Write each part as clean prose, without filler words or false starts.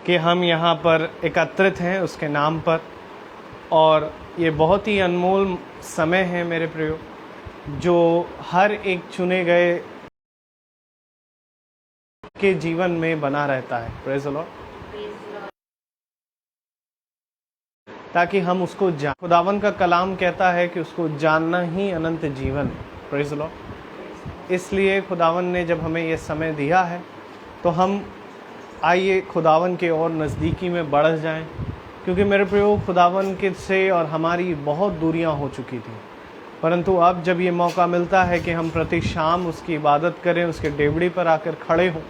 कि हम यहाँ पर एकत्रित हैं उसके नाम पर। और ये बहुत ही अनमोल समय है मेरे प्रियो, जो हर एक चुने गए के जीवन में बना रहता है। Praise the Lord. ताकि हम उसको खुदावन का कलाम कहता है कि उसको जानना ही अनंत जीवन है। Praise the Lord. इसलिए खुदावन ने जब हमें ये समय दिया है तो हम आइए खुदावन के और नज़दीकी में बढ़ जाएं, क्योंकि मेरे प्रियो खुदावन के से और हमारी बहुत दूरियां हो चुकी थी। परंतु अब जब ये मौका मिलता है कि हम प्रति शाम उसकी इबादत करें, उसके डेवड़ी पर आकर खड़े हों,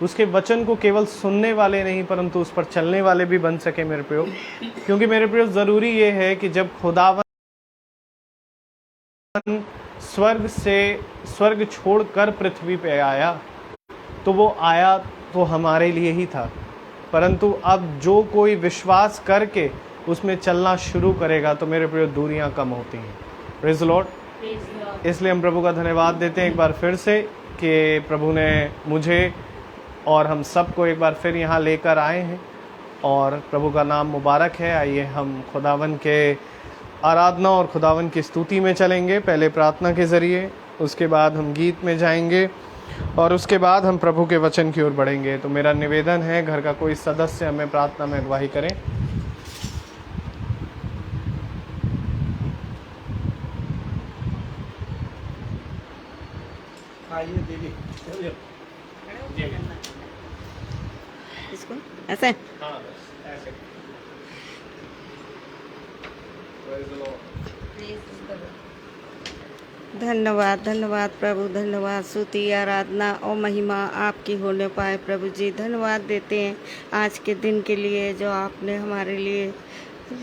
उसके वचन को केवल सुनने वाले नहीं परंतु उस पर चलने वाले भी बन सके मेरे प्रियो। क्योंकि मेरे प्रियो ज़रूरी ये है कि जब खुदावन स्वर्ग छोड़कर पृथ्वी पे आया तो वो आया तो हमारे लिए ही था, परंतु अब जो कोई विश्वास करके उसमें चलना शुरू करेगा तो मेरे प्रियो दूरियां कम होती हैं। Praise the Lord. इसलिए हम प्रभु का धन्यवाद देते हैं एक बार फिर से कि प्रभु ने मुझे और हम सबको एक बार फिर यहाँ लेकर आए हैं और प्रभु का नाम मुबारक है। आइए हम खुदावन के आराधना और खुदावन की स्तुति में चलेंगे, पहले प्रार्थना के ज़रिए, उसके बाद हम गीत में जाएंगे और उसके बाद हम प्रभु के वचन की ओर बढ़ेंगे। तो मेरा निवेदन है घर का कोई सदस्य हमें प्रार्थना में अगुवाई करें। आइए दीदी, इसको ऐसे हाँ ऐसे। धन्यवाद धन्यवाद प्रभु, धन्यवाद, स्तुति आराधना और महिमा आपकी होने पाए। प्रभु जी धन्यवाद देते हैं आज के दिन के लिए जो आपने हमारे लिए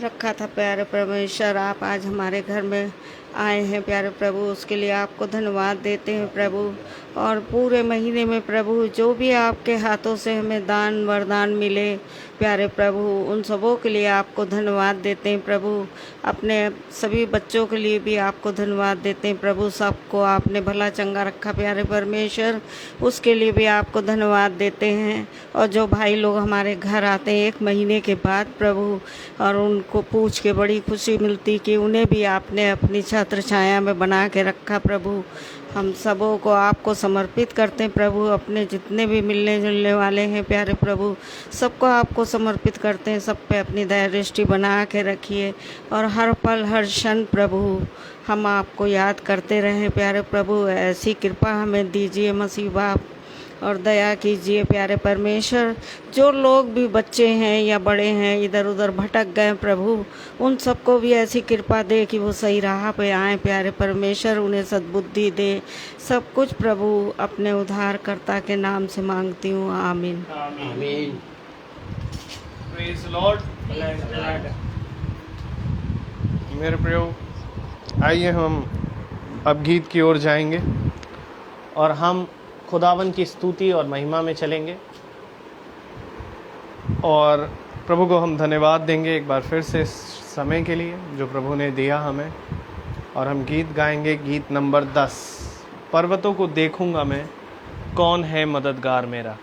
रखा था। प्यारे परमेश्वर, आप आज हमारे घर में आए हैं प्यारे प्रभु, उसके लिए आपको धन्यवाद देते हैं प्रभु। और पूरे महीने में प्रभु जो भी आपके हाथों से हमें दान वरदान मिले प्यारे प्रभु, उन सबों के लिए आपको धन्यवाद देते हैं प्रभु। अपने सभी बच्चों के लिए भी आपको धन्यवाद देते हैं प्रभु। सबको आपने भला चंगा रखा प्यारे परमेश्वर, उसके लिए भी आपको धन्यवाद देते हैं। और जो भाई लोग हमारे घर आते हैं 1 महीने के बाद प्रभु, और उनको पूछ के बड़ी खुशी मिलती कि उन्हें भी आपने अपनी छत्र छाया में बना के रखा प्रभु। हम सबों को आपको समर्पित करते हैं प्रभु। अपने जितने भी मिलने जुलने वाले हैं प्यारे प्रभु, सबको आपको समर्पित करते हैं। सब पे अपनी दया दृष्टि बना के रखिए और हर पल हर क्षण प्रभु हम आपको याद करते रहें प्यारे प्रभु। ऐसी कृपा हमें दीजिए मसीह बाप, और दया कीजिए प्यारे परमेश्वर। जो लोग भी बच्चे हैं या बड़े हैं इधर उधर भटक गए प्रभु, उन सबको भी ऐसी कृपा दे कि वो सही राह पे आएँ प्यारे परमेश्वर। उन्हें सद्बुद्धि दे। सब कुछ प्रभु अपने उद्धारकर्ता के नाम से मांगती हूँ, आमीन आमीन। Praise Lord. मेरे प्रियो, आइए हम अब गीत की ओर जाएंगे और हम खुदावन की स्तुति और महिमा में चलेंगे और प्रभु को हम धन्यवाद देंगे एक बार फिर से इस समय के लिए जो प्रभु ने दिया हमें। और हम गीत गाएंगे, गीत नंबर 10, पर्वतों को देखूंगा मैं, कौन है मददगार मेरा।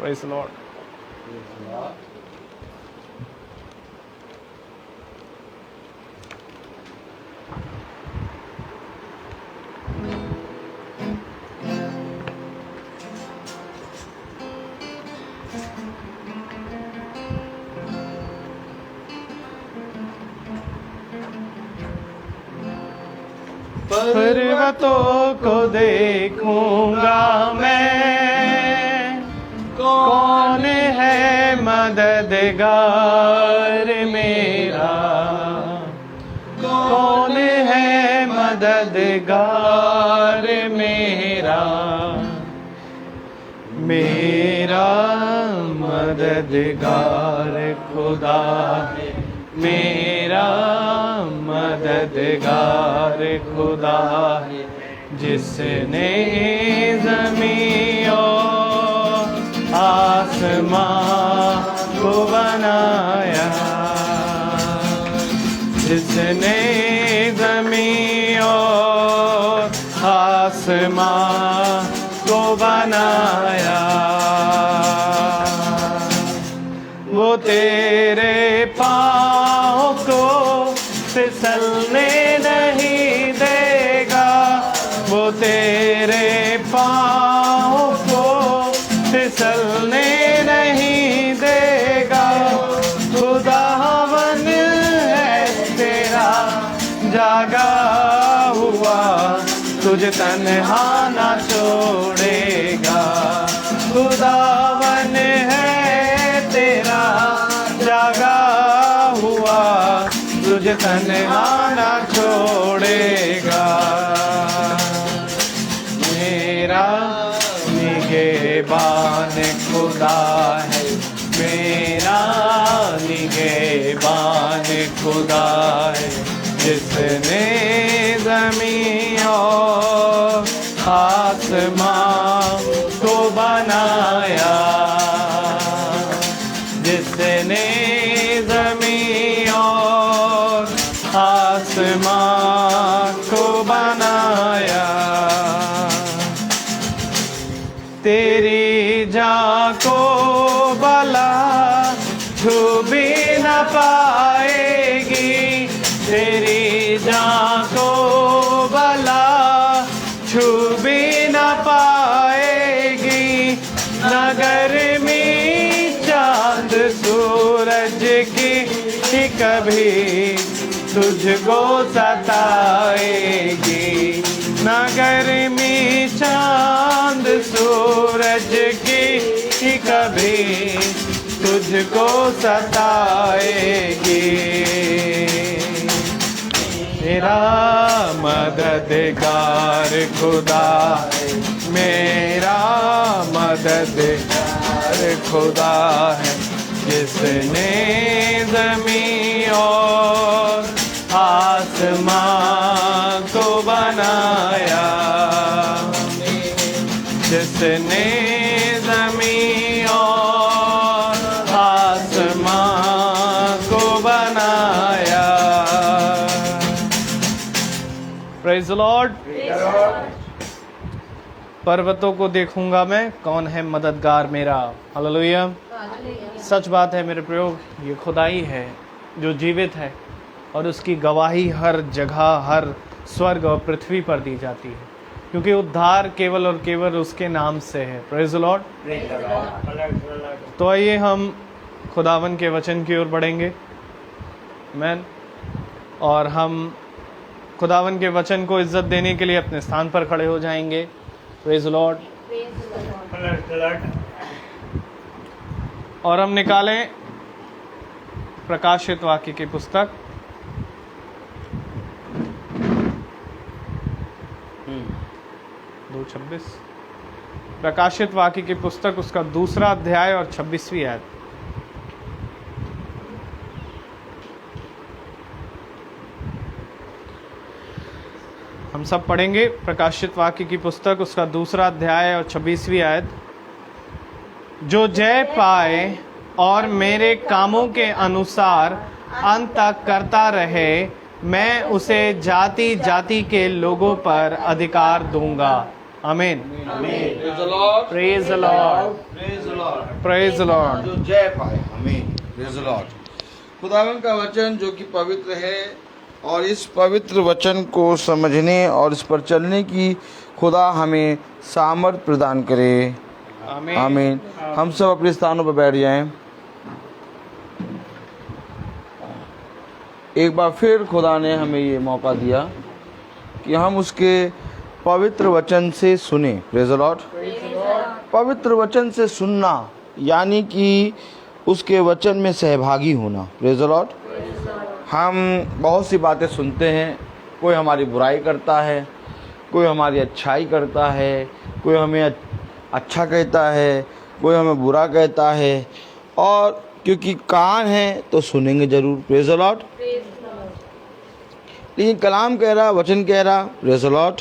Praise the Lord. पर्वतों को देखूंगा मैं, कौन है मददगार मेरा, कौन है मददगार मेरा, मेरा मददगार खुदा है, मेरा मददगार खुदा है, जिसने ज़मीं और आसमां को बनाया, जिसने ज़मीं और आसमां को बनाया। फिसलने नहीं देगा। खुदावन है तेरा जागा हुआ, तुझे तन्हा ना छोड़ेगा। खुदावन है तेरा जागा हुआ, तुझे तन्हा ना छोड़ेगा। मेरा निगहबान खुदा है, मेरा निगहबान खुदा है, जिसने ज़मीन और आसमां को बनाया। जिसने ज़मीन और आसमां को बनाया। तेरी जान को भला छू भी न पाएगी। तेरी जान को भला छू भी न पाएगी। न गर्मी चांद सूरज की ही कभी तुझको सताएगी। न गर्मी चांद सूरज की ही कभी तुझको सताएगी। मेरा मददगार खुदा है, मेरा मददगार खुदा है, जिसने ज़मीन और आसमां को बनाया। जिसने ज़मीन और आसमां को बनाया। Praise the Lord. पर्वतों को देखूंगा मैं, कौन है मददगार मेरा। हालेलुया। सच बात है मेरे प्रयोग, ये खुदाई है जो जीवित है और उसकी गवाही हर जगह, हर स्वर्ग और पृथ्वी पर दी जाती है, क्योंकि उद्धार केवल और केवल उसके नाम से है। Praise the Lord. तो आइए हम खुदावन के वचन की ओर बढ़ेंगे। आमीन। और हम खुदावन के वचन को इज्जत देने के लिए अपने स्थान पर खड़े हो जाएंगे। Praise the Lord. और हम निकालें प्रकाशित वाक्य की पुस्तक, प्रकाशित वाक्य की पुस्तक, उसका 2 अध्याय और 26वीं आयत। हम सब पढ़ेंगे प्रकाशित वाक्य की पुस्तक, उसका 2 अध्याय और 26वीं आयत। जो जय पाए और मेरे कामों के अनुसार अंत तक करता रहे, मैं उसे जाति जाति के लोगों पर अधिकार दूंगा। आमीन। Praise the Lord. Praise the Lord. जो जय पाए। आमीन। Praise the Lord. खुदावन का वचन जो कि पवित्र है, और इस पवित्र वचन को समझने और इस पर चलने की खुदा हमें सामर्थ प्रदान करे। आमीन। आमीन। हम सब अपने स्थानों पर बैठ जाएं। एक बार फिर खुदा ने हमें ये मौका दिया कि हम उसके पवित्र वचन से सुने। Praise the Lord. पवित्र वचन से सुनना यानी कि उसके वचन में सहभागी होना। Praise the Lord. हम बहुत सी बातें सुनते हैं, कोई हमारी बुराई करता है, कोई हमारी अच्छाई करता है, कोई हमें अच्छा कहता है, कोई हमें बुरा कहता है, और क्योंकि कान है तो सुनेंगे जरूर। Praise the Lord. लेकिन कलाम कह रहा, वचन कह रहा, प्रेज़ द लॉर्ड,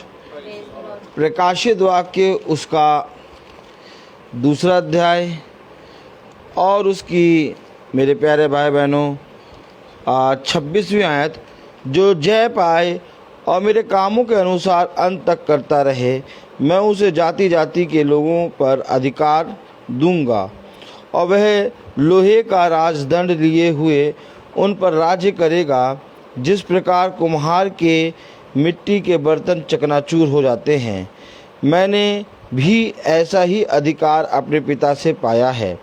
प्रकाशित वाक्य उसका 2 अध्याय और उसकी, मेरे प्यारे भाई बहनों, 26वीं आयत, जो जय पाए और मेरे कामों के अनुसार अंत तक करता रहे, मैं उसे जाति जाति के लोगों पर अधिकार दूंगा, और वह लोहे का राजदंड लिए हुए उन पर राज्य करेगा। जिस प्रकार कुम्हार के मिट्टी के बर्तन चकनाचूर हो जाते हैं, मैंने भी ऐसा ही अधिकार अपने पिता से पाया है,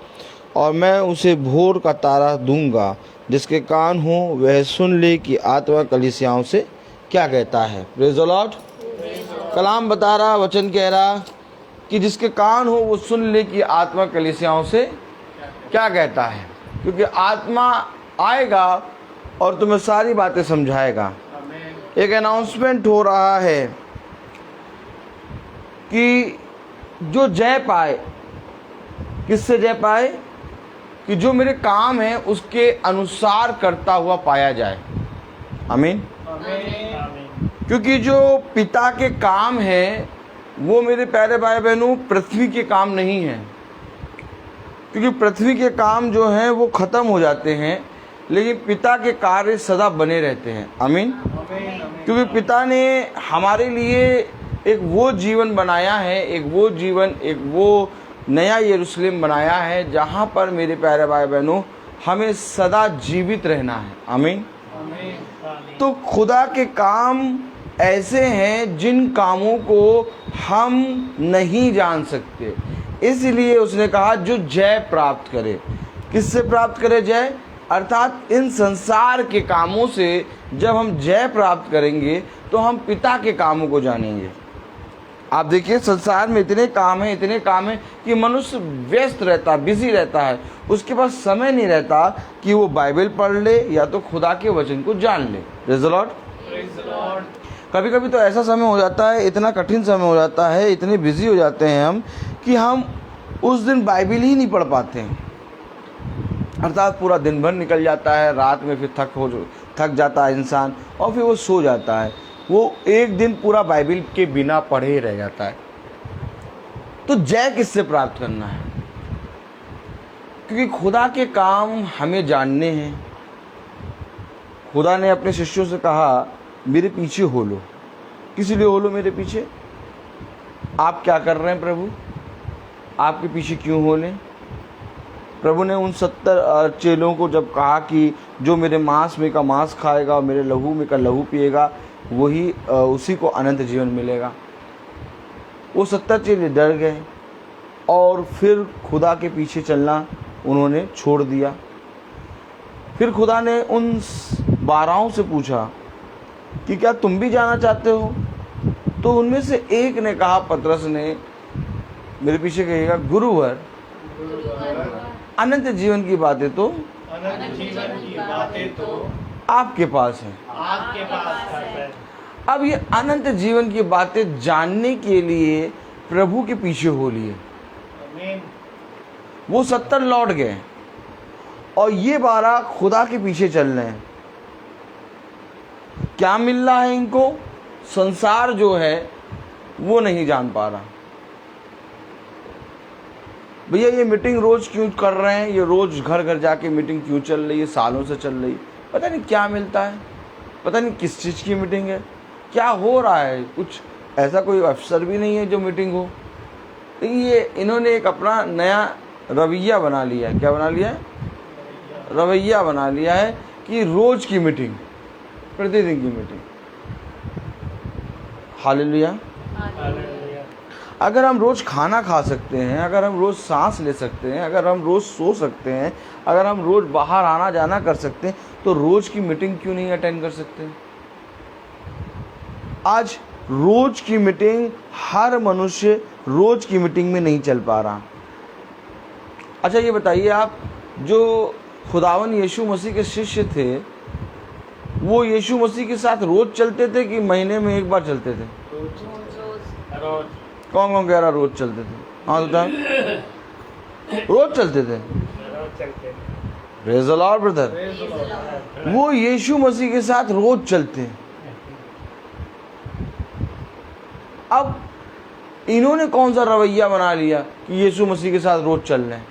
और मैं उसे भोर का तारा दूंगा। जिसके कान हो वह सुन ले कि आत्मा कलीसियाओं से क्या कहता है। Praise the Lord. कलाम बता रहा, वचन कह रहा कि जिसके कान हो वो सुन ले कि आत्मा कलीसियाओं से क्या कहता है, क्योंकि आत्मा आएगा और तुम्हें सारी बातें समझाएगा। एक अनाउंसमेंट हो रहा है कि जो जय पाए, किससे जय पाए? कि जो मेरे काम है उसके अनुसार करता हुआ पाया जाए। आमीन। क्योंकि जो पिता के काम है वो मेरे प्यारे भाई बहनों पृथ्वी के काम नहीं है, क्योंकि पृथ्वी के काम जो हैं वो ख़त्म हो जाते हैं, लेकिन पिता के कार्य सदा बने रहते हैं। आमीन। क्योंकि पिता ने हमारे लिए एक वो जीवन बनाया है, एक वो जीवन, एक वो नया यरूशलेम बनाया है जहाँ पर मेरे प्यारे भाई बहनों हमें सदा जीवित रहना है। आमीन। तो खुदा के काम ऐसे हैं जिन कामों को हम नहीं जान सकते, इसलिए उसने कहा जो जय प्राप्त करे। किससे प्राप्त करे जय? अर्थात इन संसार के कामों से जब हम जय प्राप्त करेंगे तो हम पिता के कामों को जानेंगे। आप देखिए संसार में इतने काम हैं कि मनुष्य व्यस्त रहता, बिजी रहता है, उसके पास समय नहीं रहता कि वो बाइबल पढ़ ले या तो खुदा के वचन को जान ले। Praise the Lord. कभी कभी तो ऐसा समय हो जाता है, इतना कठिन समय हो जाता है, इतने बिजी हो जाते हैं हम कि हम उस दिन बाइबल ही नहीं पढ़ पाते हैं। अर्थात पूरा दिन भर निकल जाता है, रात में फिर थक जाता है इंसान और फिर वो सो जाता है। वो एक दिन पूरा बाइबल के बिना पढ़े ही रह जाता है। तो जय किससे प्राप्त करना है? क्योंकि खुदा के काम हमें जानने हैं। खुदा ने अपने शिष्यों से कहा मेरे पीछे हो लो। किस लिए हो लो मेरे पीछे? आप क्या कर रहे हैं प्रभु? आपके पीछे क्यों हो लें? प्रभु ने उन 70 चेलों को जब कहा कि जो मेरे मांस में का मांस खाएगा और मेरे लहू में का लहू पिएगा वही उसी को अनंत जीवन मिलेगा, वो 70 चेले डर गए और फिर खुदा के पीछे चलना उन्होंने छोड़ दिया। फिर खुदा ने उन 12 से पूछा कि क्या तुम भी जाना चाहते हो? तो उनमें से एक ने कहा, पतरस ने, मेरे पीछे कहिएगा, गुरुवर अनंत जीवन की बातें तो आपके पास है। अब ये अनंत जीवन की बातें जानने के लिए प्रभु के पीछे हो लिए। वो 70 लौट गए और ये 12 खुदा के पीछे चल रहे हैं। क्या मिल रहा है इनको? संसार जो है वो नहीं जान पा रहा। भैया ये मीटिंग रोज क्यों कर रहे हैं, ये रोज घर घर जाके मीटिंग क्यों चल रही है, सालों से चल रही, पता नहीं क्या मिलता है, पता नहीं किस चीज़ की मीटिंग है, क्या हो रहा है, कुछ ऐसा कोई अफसर भी नहीं है जो मीटिंग हो। तो ये इन्होंने एक अपना नया रवैया बना लिया है। क्या बना लिया है? रवैया बना लिया है कि रोज की मीटिंग, प्रतिदिन की मीटिंग। हालेलुया। अगर हम रोज़ खाना खा सकते हैं, अगर हम रोज़ सांस ले सकते हैं, अगर हम रोज़ सो सकते हैं, अगर हम रोज़ बाहर आना जाना कर सकते हैं, तो रोज़ की मीटिंग क्यों नहीं अटेंड कर सकते? आज रोज़ की मीटिंग, हर मनुष्य रोज़ की मीटिंग में नहीं चल पा रहा। अच्छा ये बताइए आप, जो खुदावन यीशु मसीह के शिष्य थे वो यीशु मसीह के साथ रोज़ चलते थे कि महीने में एक बार चलते थे? कौन कौन कह रहा रोज चलते थे? हाँ तो रोज चलते थे। Praise the Lord brother. वो यीशु मसीह के साथ रोज चलते हैं। अब इन्होंने कौन सा रवैया बना लिया कि यीशु मसीह के साथ रोज चल रहे हैं?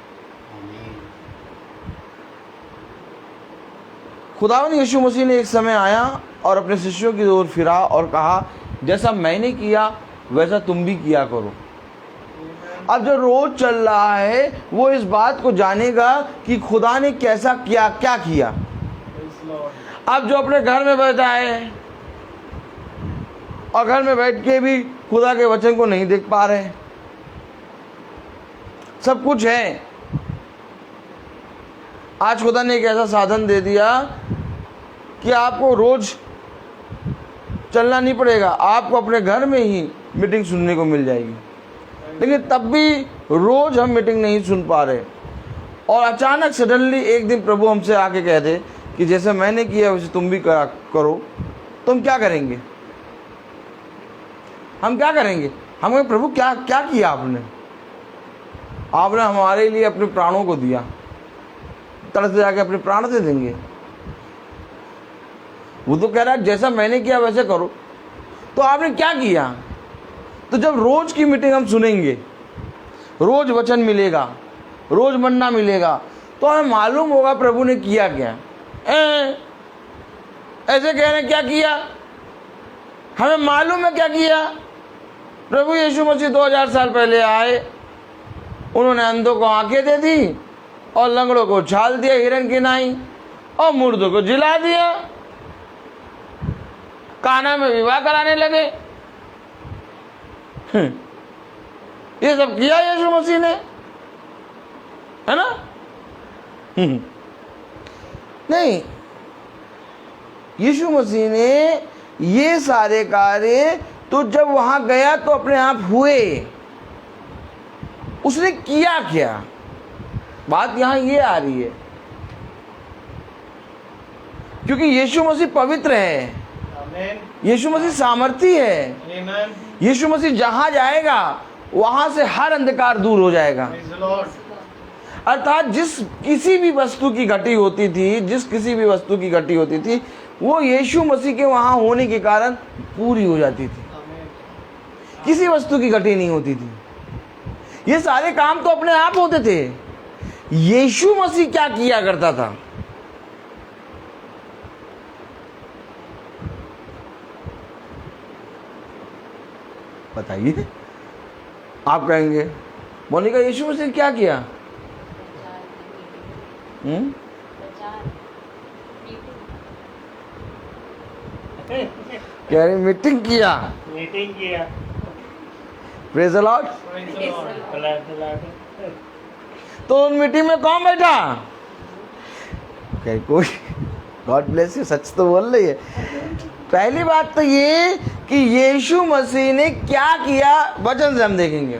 खुदावन यीशु मसीह ने एक समय आया और अपने शिष्यों की ओर फिरा और कहा जैसा मैंने किया वैसा तुम भी किया करो। अब जो रोज चल रहा है वो इस बात को जानेगा कि खुदा ने कैसा किया, क्या किया। अब जो अपने घर में बैठा है और घर में बैठ के भी खुदा के वचन को नहीं देख पा रहे, सब कुछ है। आज खुदा ने एक ऐसा साधन दे दिया कि आपको रोज चलना नहीं पड़ेगा, आपको अपने घर में ही मीटिंग सुनने को मिल जाएगी। लेकिन तब भी रोज हम मीटिंग नहीं सुन पा रहे, और अचानक सडनली एक दिन प्रभु हमसे आके कह दे कि जैसे मैंने किया वैसे तुम भी करो, तो हम क्या करेंगे? हम क्या करेंगे? हम कहें प्रभु क्या क्या किया आपने? आपने हमारे लिए अपने प्राणों को दिया, तरस जाके अपने प्राण दे देंगे? वो तो कह रहा है जैसा मैंने किया वैसे करो। तो आपने क्या किया? तो जब रोज की मीटिंग हम सुनेंगे, रोज वचन मिलेगा, रोज मन्ना मिलेगा, तो हमें मालूम होगा प्रभु ने किया क्या। ऐसे कह रहे हैं क्या किया? हमें मालूम है क्या किया। प्रभु यीशु मसीह 2000 साल पहले आए, उन्होंने अंधों को आंखें दे दी, और लंगड़ों को छाल दिया हिरन की नाई, और मुर्दों को जिला दिया, काना में विवाह कराने लगे। ये सब किया यीशु मसीह ने, है ना? नहीं, यीशु मसीह ने ये सारे कार्य तो जब वहां गया तो अपने आप हुए। उसने किया क्या? बात यहां ये आ रही है, क्योंकि यीशु मसीह पवित्र है, यीशु मसीह सामर्थी है। यीशु मसीह जहां जाएगा वहां से हर अंधकार दूर हो जाएगा। अर्थात जिस किसी भी वस्तु की घटी होती थी, वो यीशु मसीह के वहां होने के कारण पूरी हो जाती थी। किसी वस्तु की घटी नहीं होती थी। ये सारे काम तो अपने आप होते थे। यीशु मसीह क्या किया करता था? बताइए। आप कहेंगे मोनिका यीशु मसीह क्या किया? कह रही मीटिंग किया। Praise the Lord. तो उन मीटिंग में कौन बैठा? कोई। गॉड ब्लेस यू, सच तो बोल रही है। पहली बात तो ये कि यीशु मसीह ने क्या किया वचन से हम देखेंगे।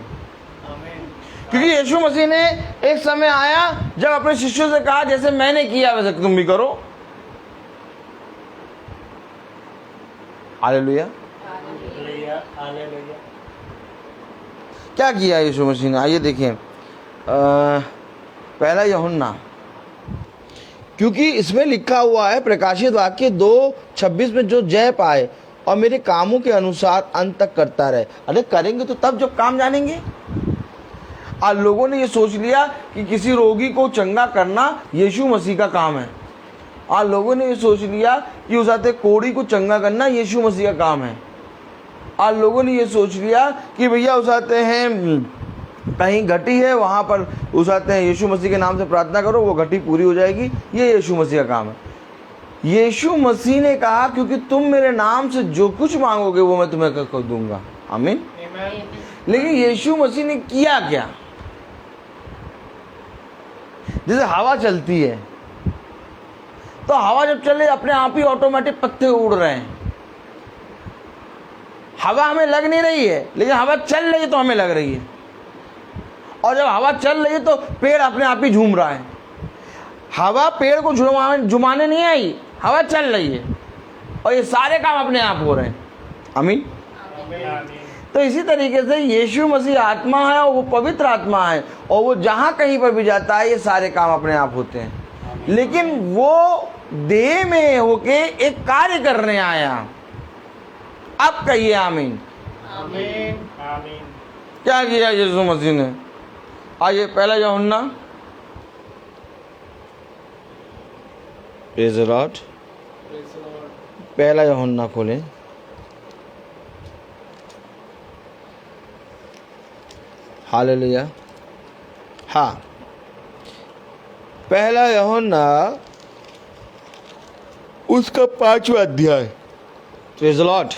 क्योंकि यीशु मसीह ने एक समय आया जब अपने शिष्यों से कहा जैसे मैंने किया वैसे तुम भी करो। हालेलुया। क्या किया यीशु मसीह ने? आइए देखें पहला यूहन्ना, क्योंकि इसमें लिखा हुआ है प्रकाशित वाक्य 2:26 में जो जय पाए और मेरे कामों के अनुसार अंत तक करता रहे। अरे करेंगे तो तब जब काम जानेंगे। आज लोगों ने ये सोच लिया कि किसी रोगी को चंगा करना यीशु मसीह का काम है। आज लोगों ने ये सोच लिया कि उस आते कोढ़ी को चंगा करना यीशु मसीह का काम है। आज लोगों ने ये सोच लिया कि भैया उस आते हैं कहीं घटी है वहाँ पर उस आते हैं यीशु मसीह के नाम से प्रार्थना करो, वो घटी पूरी हो जाएगी। ये यीशु मसीह का काम है। यीशु मसीह ने कहा क्योंकि तुम मेरे नाम से जो कुछ मांगोगे वो मैं तुम्हें कर दूंगा। आमीन। लेकिन यीशु मसीह ने किया क्या? जैसे हवा चलती है तो हवा जब चले अपने आप ही ऑटोमेटिक पत्ते उड़ रहे हैं। हवा हमें लग नहीं रही है, लेकिन हवा चल रही है तो हमें लग रही है। और जब हवा चल रही है तो पेड़ अपने आप ही झूम रहा है। हवा पेड़ को झुमाने नहीं आई, हवा चल रही है और ये सारे काम अपने आप हो रहे हैं। आमीन। तो इसी तरीके से यीशु मसीह आत्मा है और वो पवित्र आत्मा है, और वो जहाँ कहीं पर भी जाता है ये सारे काम अपने आप होते हैं। लेकिन वो देह में होके एक कार्य करने आया। अब कहिए आमीन। आमीन। क्या किया यीशु मसीह ने? आइए पहला यूहन्ना, प्रेज़ द लॉर्ड। पहला यूहन्ना खोलें। हालेलुया। हाँ, पहला यूहन्ना उसका 5वां अध्याय। Praise the Lord.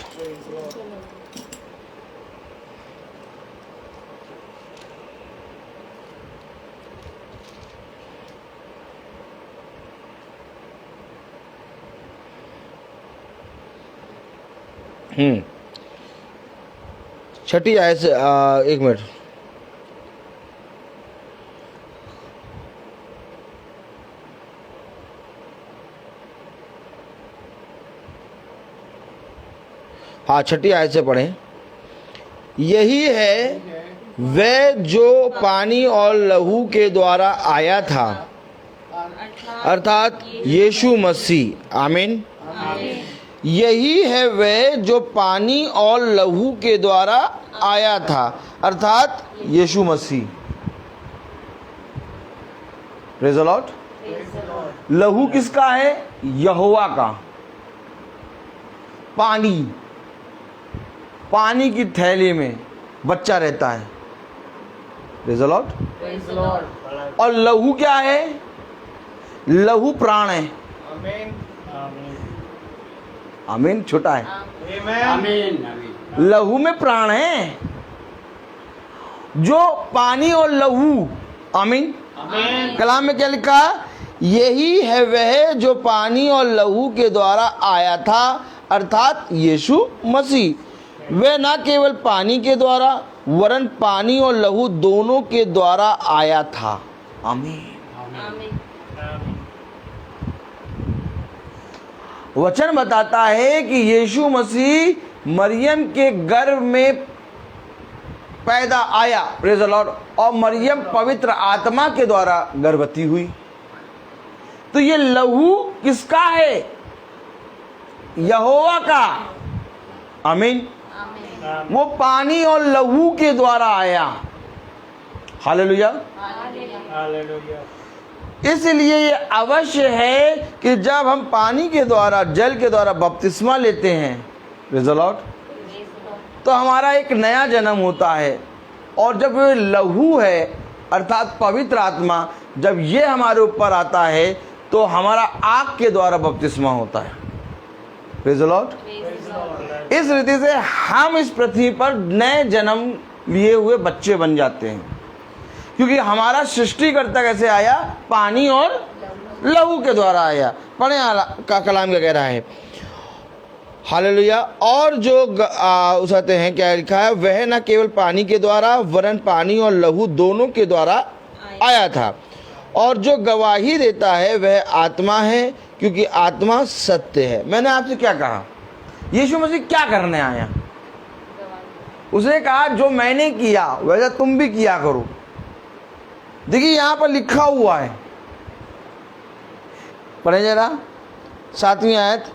छठी आयत से 1 मिनट। हाँ, छठी आयत से पढ़ें। यही है वह जो पानी और लहू के द्वारा आया था, अर्थात यीशु मसीह। आमीन। यही है वह जो पानी और लहू के द्वारा आया था, अर्थात यीशु मसीह। Praise the Lord. लहू किसका है? यहोवा का। पानी की थैली में बच्चा रहता है। Praise the Lord. और लहू क्या है? लहू प्राण है। आमीन। छोटा है। लहू में प्राण है। जो पानी और लहू, आमीन। कलाम में क्या लिखा? यही है वह जो पानी और लहू के द्वारा आया था, अर्थात यीशु मसीह। वह न केवल पानी के द्वारा वरन पानी और लहू दोनों के द्वारा आया था। आमीन। वचन बताता है कि यीशु मसीह मरियम के गर्भ में पैदा आया। Praise the Lord. और मरियम पवित्र आत्मा के द्वारा गर्भवती हुई। तो ये लहू किसका है? यहोवा का। आमीन। वो पानी और लहू के द्वारा आया। हालेलुया। इसलिए ये अवश्य है कि जब हम पानी के द्वारा, जल के द्वारा बपतिस्मा लेते हैं, प्रेज़ द लॉर्ड, तो हमारा एक नया जन्म होता है। और जब ये लहू है अर्थात पवित्र आत्मा, जब ये हमारे ऊपर आता है तो हमारा आग के द्वारा बपतिस्मा होता है। Praise the Lord. इस रीति से हम इस पृथ्वी पर नए जन्म लिए हुए बच्चे बन जाते हैं, क्योंकि हमारा सृष्टिकर्ता कैसे आया? पानी और लहू के द्वारा आया। पढ़े का कलाम क्या कह रहा है? हालेलुया। और जो उसाते हैं, क्या लिखा है? वह न केवल पानी के द्वारा वरन पानी और लहू दोनों के द्वारा आया था। और जो गवाही देता है वह आत्मा है, क्योंकि आत्मा सत्य है। मैंने आपसे क्या कहा? यीशु मसीह क्या करने आया? उसने कहा जो मैंने किया वैसा तुम भी किया करो। देखिए यहां पर लिखा हुआ है, पढ़े जरा 7वीं आयत।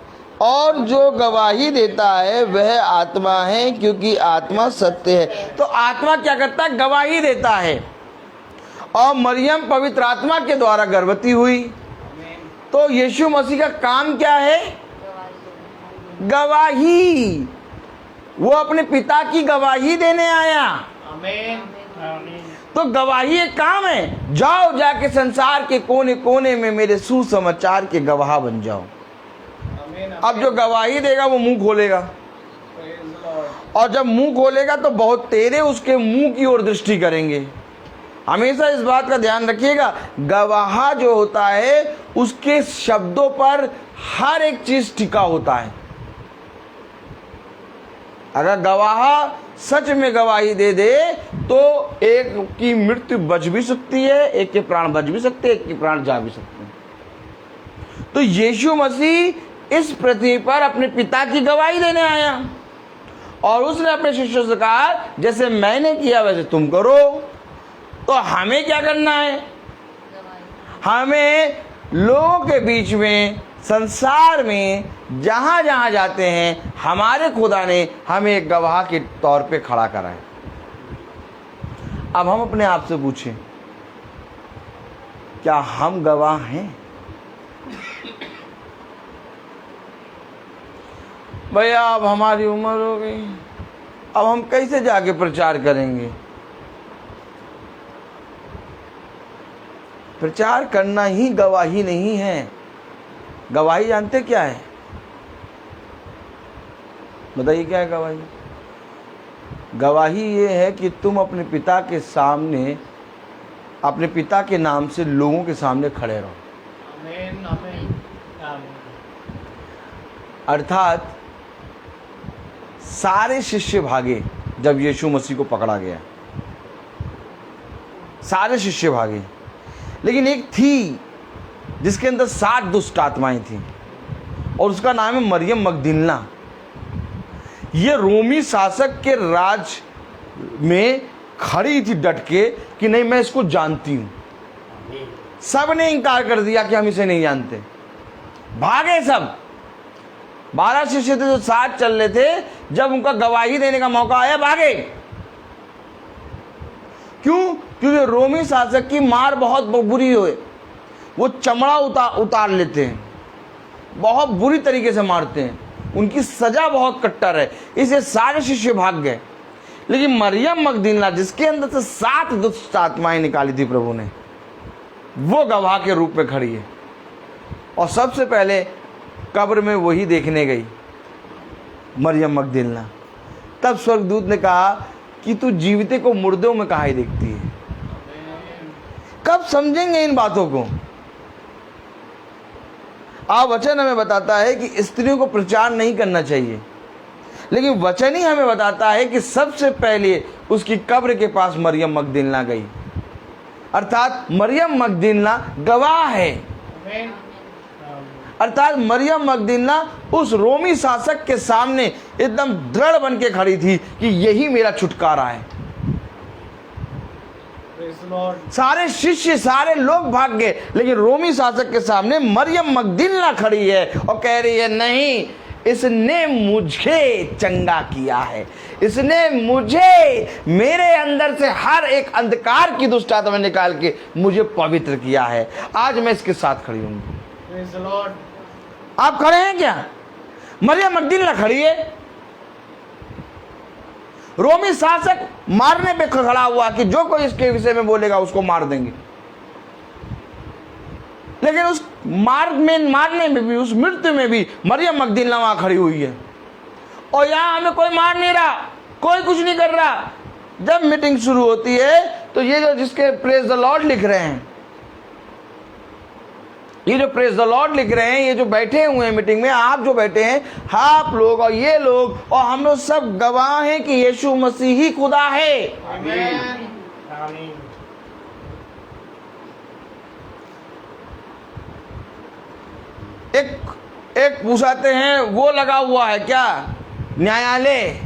और जो गवाही देता है वह आत्मा है, क्योंकि आत्मा सत्य है। तो आत्मा क्या करता है? गवाही देता है। और मरियम पवित्र आत्मा के द्वारा गर्भवती हुई। तो यीशु मसीह का काम क्या है? गवाही। वो अपने पिता की गवाही देने आया। तो गवाही एक काम है। जाओ, जाके संसार के कोने कोने में मेरे सुसमाचार के गवाह बन जाओ। अब जो गवाही देगा वो मुंह खोलेगा, और जब मुंह खोलेगा तो बहुत तेरे उसके मुंह की ओर दृष्टि करेंगे। हमेशा इस बात का ध्यान रखिएगा, गवाह जो होता है उसके शब्दों पर हर एक चीज टिका होता है। अगर गवाह सच में गवाही दे दे तो एक की मृत्यु बच भी सकती है, एक के प्राण बच भी सकते हैं, एक के प्राण जा भी सकते हैं। तो यीशु मसीह इस पृथ्वी पर अपने पिता की गवाही देने आया, और उसने अपने शिष्यों से कहा जैसे मैंने किया वैसे तुम करो। तो हमें क्या करना है? हमें लोगों के बीच में, संसार में जहां जहां जाते हैं, हमारे खुदा ने हमें एक गवाह के तौर पे खड़ा करा है। अब हम अपने आप से पूछें, क्या हम गवाह हैं? भैया अब हमारी उम्र हो गई, अब हम कैसे जाके प्रचार करेंगे? प्रचार करना ही गवाही नहीं है। गवाही जानते क्या है? बताइए क्या है गवाही? गवाही ये है कि तुम अपने पिता के सामने, अपने पिता के नाम से लोगों के सामने खड़े रहो। आमीन, आमीन, आमीन। अर्थात सारे शिष्य भागे जब यीशु मसीह को पकड़ा गया, सारे शिष्य भागे, लेकिन एक थी जिसके अंदर 7 दुष्ट आत्माएं थी और उसका नाम है मरियम मगदलीना। ये रोमी शासक के राज में खड़ी थी डट के कि नहीं मैं इसको जानती हूं। सब ने इनकार कर दिया कि हम इसे नहीं जानते, भागे सब। 12 शिष्य थे जो साथ चल रहे थे, जब उनका गवाही देने का मौका आया भागे। क्यों? क्योंकि रोमी शासक की मार बहुत बुरी हुई, वो चमड़ा उतार लेते हैं, बहुत बुरी तरीके से मारते हैं, उनकी सजा बहुत कट्टर है, इसलिए सारे शिष्य भाग गए। लेकिन मरियम मगदलीना जिसके अंदर से 7 दुष्ट आत्माएं निकाली थी प्रभु ने, वो गवाह के रूप में खड़ी है और सबसे पहले कब्र में वही देखने गई, मरियम मगदलीना। तब स्वर्गदूत ने कहा कि तू जीविते को मुर्दों में कहाँ ही देखती है। कब समझेंगे इन बातों को? वचन हमें बताता है कि स्त्रियों को प्रचार नहीं करना चाहिए, लेकिन वचन ही हमें बताता है कि सबसे पहले उसकी कब्र के पास मरियम मगदलीना गई, अर्थात मरियम मगदलीना गवाह है। अर्थात मरियम मगदलीना उस रोमी शासक के सामने एकदम दृढ़ बन के खड़ी थी कि यही मेरा छुटकारा है। सारे शिष्य सारे लोग भाग गए, लेकिन रोमी शासक के सामने मरियम मगदलीना खड़ी है और कह रही है नहीं, इसने मुझे चंगा किया है, इसने मुझे मेरे अंदर से हर एक अंधकार की दुष्ट आत्मा निकाल के मुझे पवित्र किया है। आज मैं इसके साथ खड़ी हूँ। आप खड़े हैं क्या? मरियम मगदलीना खड़ी है। रोमी शासक मारने पे खड़ा हुआ कि जो कोई इसके विषय में बोलेगा उसको मार देंगे, लेकिन उस मारने में भी, उस मृत्यु में भी मरियम मगदलीना वहां खड़ी हुई है और यहां हमें कोई मार नहीं रहा, कोई कुछ नहीं कर रहा। जब मीटिंग शुरू होती है तो ये जो जिसके प्रेज द लॉर्ड लिख रहे हैं, ये जो प्रेज द लॉर्ड लिख रहे हैं, ये जो बैठे हुए हैं मीटिंग में, आप जो बैठे हैं, आप लोग और ये लोग और हम लोग सब गवाह हैं कि यीशु मसीह ही खुदा है। आमीन। एक पूछाते हैं वो लगा हुआ है क्या? न्यायालय।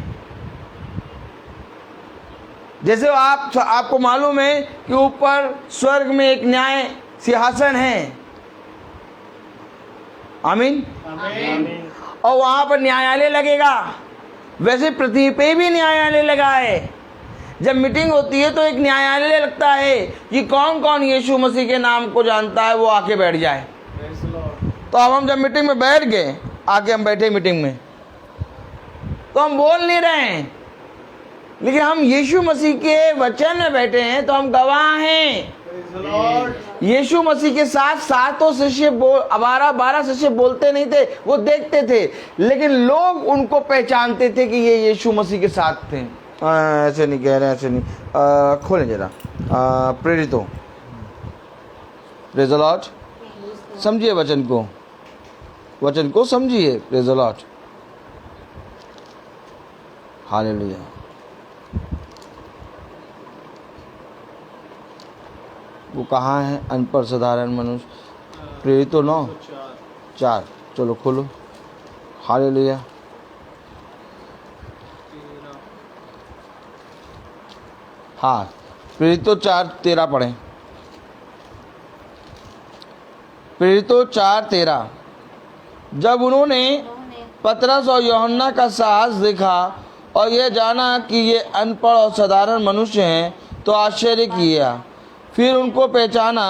जैसे आपको मालूम है कि ऊपर स्वर्ग में एक न्याय सिंहासन है। आमीन। और वहां पर न्यायालय लगेगा, वैसे पृथ्वी पे भी न्यायालय लगा है। जब मीटिंग होती है तो एक न्यायालय लगता है कि कौन कौन यीशु मसीह के नाम को जानता है वो आके बैठ जाए। तो अब हम जब मीटिंग में बैठ गए, आके हम बैठे मीटिंग में, तो हम बोल नहीं रहे हैं, लेकिन हम यीशु मसीह के वचन में बैठे हैं तो हम गवाह हैं। यीशु मसीह के साथ 7 शिष्य 12 शिष्य बोलते नहीं थे, वो देखते थे, लेकिन लोग उनको पहचानते थे कि ये यीशु मसीह के साथ थे। ऐसे नहीं कह रहे, ऐसे नहीं। खोलें जरा प्रेरितों, प्रेज़ द लॉर्ड। समझिए वचन को समझिए। Praise the Lord, hallelujah. वो कहाँ है? अनपढ़ साधारण मनुष्य, प्रेरितों 9:4। चलो खोलो, हालेलुया। हाँ, प्रेरितों 4:13 पढ़ें। प्रेरितों 4:13। जब उन्होंने पतरस और यूहन्ना का साहस देखा और यह जाना कि ये अनपढ़ और साधारण मनुष्य हैं तो आश्चर्य किया। फिर उनको पहचाना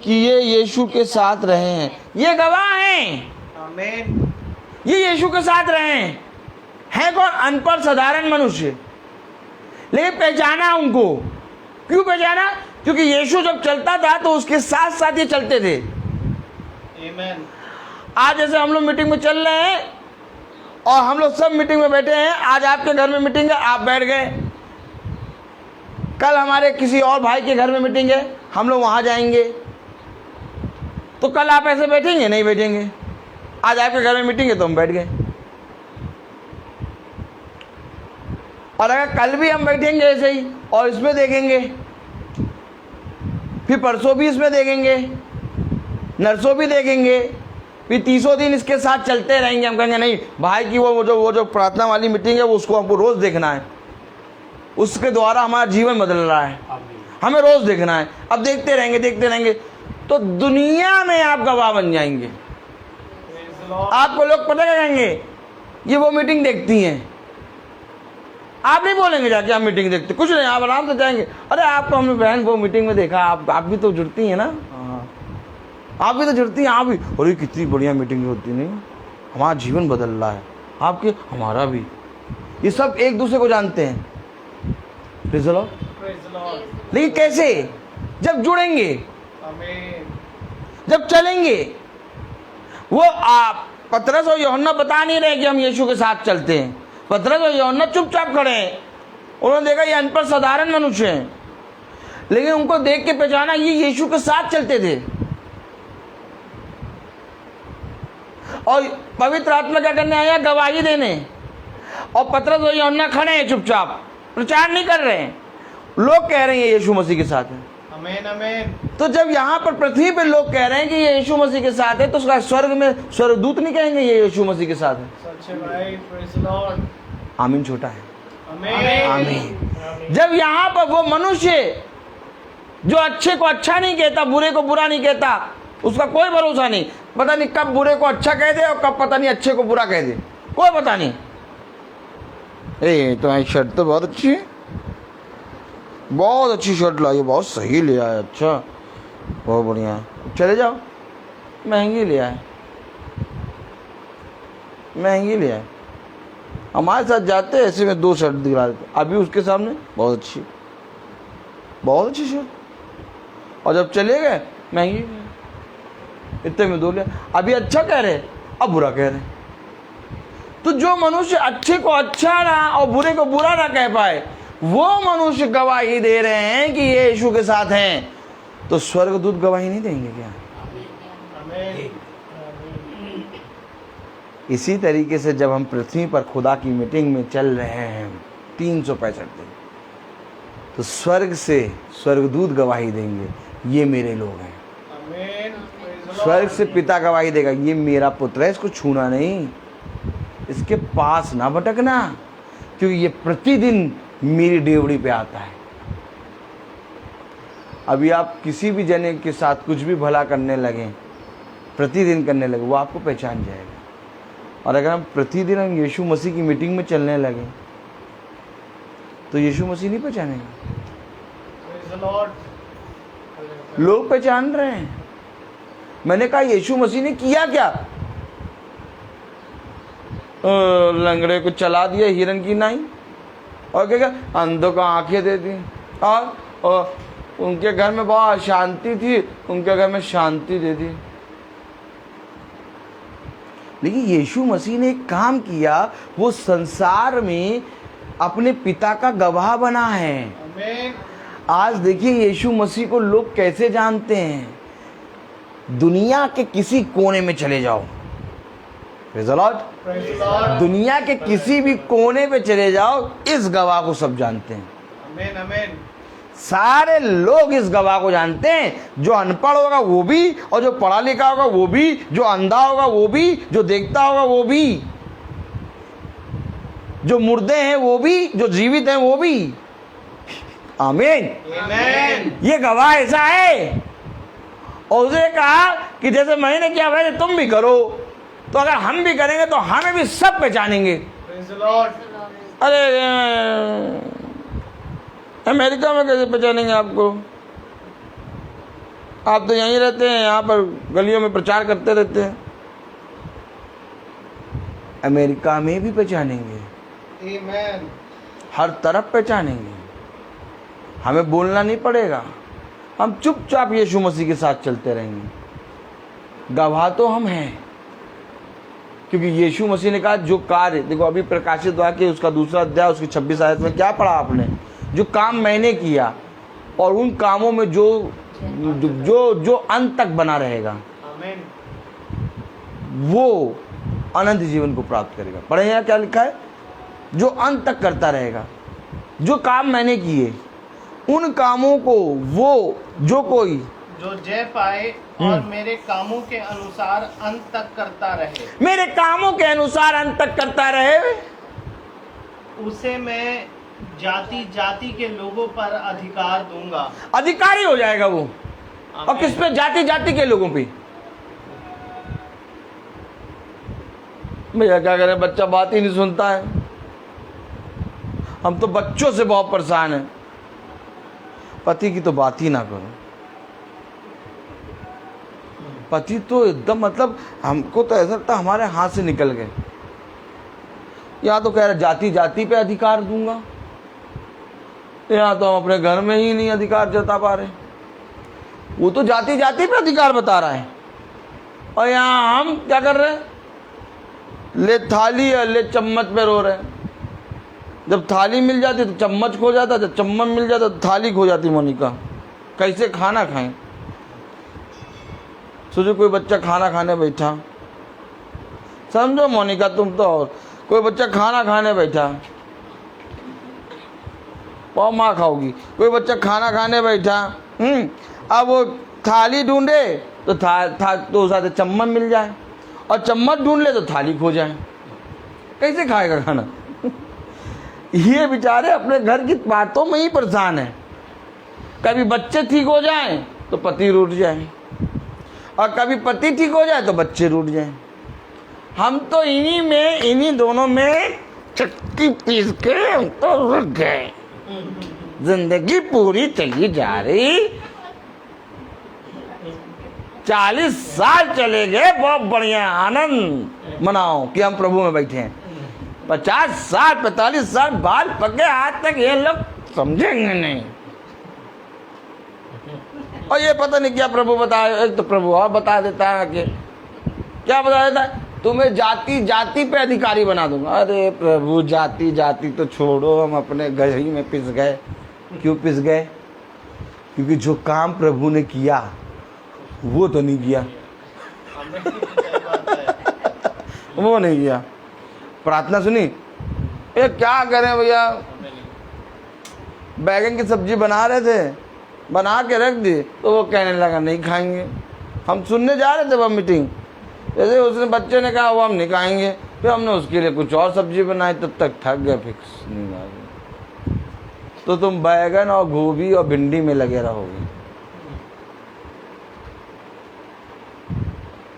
कि ये यीशु के साथ रहे हैं। ये गवाह हैं, आमीन। ये यीशु के साथ रहे हैं कौन? अनपढ़ साधारण मनुष्य, लेकिन पहचाना उनको। क्यों पहचाना? क्योंकि यीशु जब चलता था तो उसके साथ साथ ये चलते थे। आमीन। आज जैसे हम लोग मीटिंग में चल रहे हैं और हम लोग सब मीटिंग में बैठे हैं, आज आपके घर में मीटिंग है, आप बैठ गए, कल हमारे किसी और भाई के घर में मीटिंग है, हम लोग वहाँ जाएंगे, तो कल आप ऐसे बैठेंगे? नहीं बैठेंगे। आज आपके घर में मीटिंग है तो हम बैठ गए। और अगर कल भी हम बैठेंगे ऐसे ही और इसमें देखेंगे, फिर परसों भी इसमें देखेंगे, नरसों भी देखेंगे, फिर 30 दिन इसके साथ चलते रहेंगे, हम कहेंगे नहीं भाई की वो जो प्रार्थना वाली मीटिंग है वो उसको हमको रोज़ देखना है, उसके द्वारा हमारा जीवन बदल रहा है, हमें रोज़ देखना है। अब देखते रहेंगे तो दुनिया में आप गवाह बन जाएंगे। आपको लोग पता क्या कहेंगे, ये वो मीटिंग देखती हैं। आप नहीं बोलेंगे जाके आप मीटिंग देखते, कुछ नहीं, आप आराम से जाएंगे, अरे आपको हमने बहन वो मीटिंग में देखा, आप भी तो जुड़ती हैं ना, आप भी तो जुड़ती हैं, आप भी, अरे कितनी बढ़िया मीटिंग होती नहीं, हमारा जीवन बदल रहा है, आपके हमारा भी। ये सब एक दूसरे को जानते हैं। Praise the Lord. लेकिन कैसे? जब जुड़ेंगे, जब चलेंगे। वो आप पतरस और यूहन्ना बता नहीं रहे कि हम यीशु के साथ चलते हैं। पतरस और यूहन्ना चुपचाप खड़े हैं। उन्होंने देखा ये अनपढ़ साधारण मनुष्य हैं, लेकिन उनको देख के पहचाना ये यीशु के साथ चलते थे। और पवित्र आत्मा क्या करने आया? गवाही देने। और पतरस और यूहन्ना खड़े हैं चुपचाप, प्रचार नहीं कर रहे हैं। लोग कह रहे हैं ये यीशु मसीह के साथ है। आमीन आमीन। तो जब यहाँ पर पृथ्वी पे लोग कह रहे हैं कि ये यीशु मसीह के साथ है, तो उसका स्वर्ग में स्वर्गदूत नहीं कहेंगे ये यीशु मसीह के साथ है? सच है भाई, प्रेज़ द लॉर्ड। आमीन छोटा है। आमीन आमीन। जब यहाँ पर वो मनुष्य जो अच्छे को अच्छा नहीं कहता, बुरे को बुरा नहीं कहता, उसका कोई भरोसा नहीं, पता नहीं कब बुरे को अच्छा कह दे और कब पता नहीं अच्छे को बुरा कह दे, कोई पता नहीं। तुम्हारी शर्ट तो बहुत अच्छी है, बहुत अच्छी शर्ट लाई, बहुत सही ले आए, अच्छा बहुत बढ़िया, चले जाओ, महंगी ले आए, महंगी ले आए। हमारे साथ जाते ऐसे में 2 शर्ट दिखा देते, अभी उसके सामने बहुत अच्छी शर्ट, और जब चले गए महंगी, इतने में 2 ले, अभी अच्छा कह रहे अब बुरा कह रहे। तो जो मनुष्य अच्छे को अच्छा ना और बुरे को बुरा ना कह पाए, वो मनुष्य गवाही दे रहे हैं कि ये यीशु के साथ हैं, तो स्वर्गदूत गवाही नहीं देंगे क्या? इसी तरीके से जब हम पृथ्वी पर खुदा की मीटिंग में चल रहे हैं 365 दिन, तो स्वर्ग से स्वर्गदूत गवाही देंगे ये मेरे लोग हैं। स्वर्ग से पिता गवाही देगा ये मेरा पुत्र है, इसको छूना नहीं, इसके पास ना भटकना, क्योंकि ये प्रतिदिन मेरी डेवड़ी पे आता है। अभी आप किसी भी जने के साथ कुछ भी भला करने लगे, प्रतिदिन करने लगे, वो आपको पहचान जाएगा। और अगर हम प्रतिदिन हम यीशु मसीह की मीटिंग में चलने लगे तो यीशु मसीह नहीं पहचानेगा। लोग पहचान रहे हैं। मैंने कहा यीशु मसीह ने किया क्या? लंगड़े को चला दिया हिरन की नाई, और क्या अंधों को आंखें दे दी, और उनके घर में बहुत अशांति थी, उनके घर में शांति दे दी। लेकिन यीशु मसीह ने एक काम किया, वो संसार में अपने पिता का गवाह बना है। आमीन। आज देखिए यीशु मसीह को लोग कैसे जानते हैं। दुनिया के किसी कोने में चले जाओ, प्रेज़ द लॉर्ड, दुनिया के किसी भी कोने पे चले जाओ, इस गवाह को सब जानते हैं। आमीन आमीन। सारे लोग इस गवाह को जानते हैं। जो अनपढ़ होगा वो भी, और जो पढ़ा लिखा होगा वो भी, जो अंधा होगा वो भी, जो देखता होगा वो भी, जो मुर्दे हैं वो भी, जो जीवित हैं वो भी। आमीन। आमीन। ये गवाह ऐसा है। और उसने कहा कि जैसे मैंने किया वैसे तुम भी करो, तो अगर हम भी करेंगे तो हमें भी सब पहचानेंगे। Praise the Lord. अरे अमेरिका में कैसे पहचानेंगे आपको? आप तो यहीं रहते हैं, यहाँ पर गलियों में प्रचार करते रहते हैं। अमेरिका में भी पहचानेंगे, आमीन। हर तरफ पहचानेंगे। हमें बोलना नहीं पड़ेगा, हम चुपचाप यीशु मसीह के साथ चलते रहेंगे। गवाह तो हम हैं, क्योंकि यीशु मसीह ने कहा जो कार्य, देखो अभी प्रकाशित वाक्य उसका 2 अध्याय उसकी 26 आयत में क्या पढ़ा आपने? जो काम मैंने किया और उन कामों में जो जो जो अंत तक बना रहेगा, आमीन, वो अनंत जीवन को प्राप्त करेगा। पढ़े यहाँ क्या लिखा है? जो अंत तक करता रहेगा। जो काम मैंने किए उन कामों को वो जो कोई जो जय पाए और मेरे कामों के अनुसार अंत तक करता रहे, मेरे कामों के अनुसार अंत तक करता रहे, उसे मैं जाति जाति के लोगों पर अधिकार दूंगा। अधिकारी हो जाएगा वो। और किस पे? जाति जाति के लोगों पे। भैया क्या करें, बच्चा बात ही नहीं सुनता है। हम तो बच्चों से बहुत परेशान हैं। पति की तो बात ही ना करो। पति तो एकदम मतलब हमको तो ऐसा लगता हमारे हाथ से निकल गए। यहाँ तो कह रहा जाति जाति पे अधिकार दूंगा, यहाँ तो हम अपने घर में ही नहीं अधिकार जता पा रहे। वो तो जाति जाति पे अधिकार बता रहा है और यहाँ हम क्या कर रहे हैं? ले थाली और ले चम्मच पे रो रहे हैं। जब थाली मिल जाती तो चम्मच खो जाता, जब चम्मच मिल जाता तो थाली खो जाती। मोनिका कैसे खाना खाएं? सोचो कोई बच्चा खाना खाने बैठा, समझो मोनिका तुम तो, और कोई बच्चा खाना खाने बैठा, पाव माँ खाओगी। कोई बच्चा खाना खाने बैठा, अब वो थाली ढूंढे तो तो साथ चम्मच मिल जाए, और चम्मच ढूंढ ले तो थाली खो जाए। कैसे खाएगा खाना? ये बेचारे अपने घर की बातों में ही परेशान है। कभी बच्चे ठीक हो जाएं तो पति रूठ जाए, और कभी पति ठीक हो जाए तो बच्चे रूठ जाए। हम तो इन्हीं दोनों में चक्की पीस के हम तो रुक गए। जिंदगी पूरी चली जा रही, 40 साल चले गए, बहुत बढ़िया आनंद मनाओ कि हम प्रभु में बैठे हैं। 50 साल 45 साल बाल पके, आज तक ये लोग समझेंगे नहीं। और ये पता नहीं क्या प्रभु बताया। एक तो प्रभु और बता देता है कि क्या बता देता है, तुम्हें जाति जाति पे अधिकारी बना दूंगा। अरे प्रभु जाति जाति तो छोड़ो, हम अपने घर ही में पिस गए। क्यों पिस गए? क्योंकि जो काम प्रभु ने किया वो तो नहीं किया। वो नहीं किया। प्रार्थना सुनी, ये क्या करें भैया, बैगन की सब्जी बना रहे थे, बना के रख दी तो वो कहने लगा नहीं खाएंगे। हम सुनने जा रहे थे वह मीटिंग, जैसे उसने बच्चे ने कहा वो हम नहीं खाएंगे, फिर हमने उसके लिए कुछ और सब्जी बनाई, तब तक थक गए, फिक्स नहीं आ गए। तो तुम बैगन और गोभी और भिंडी में लगे रहोगे।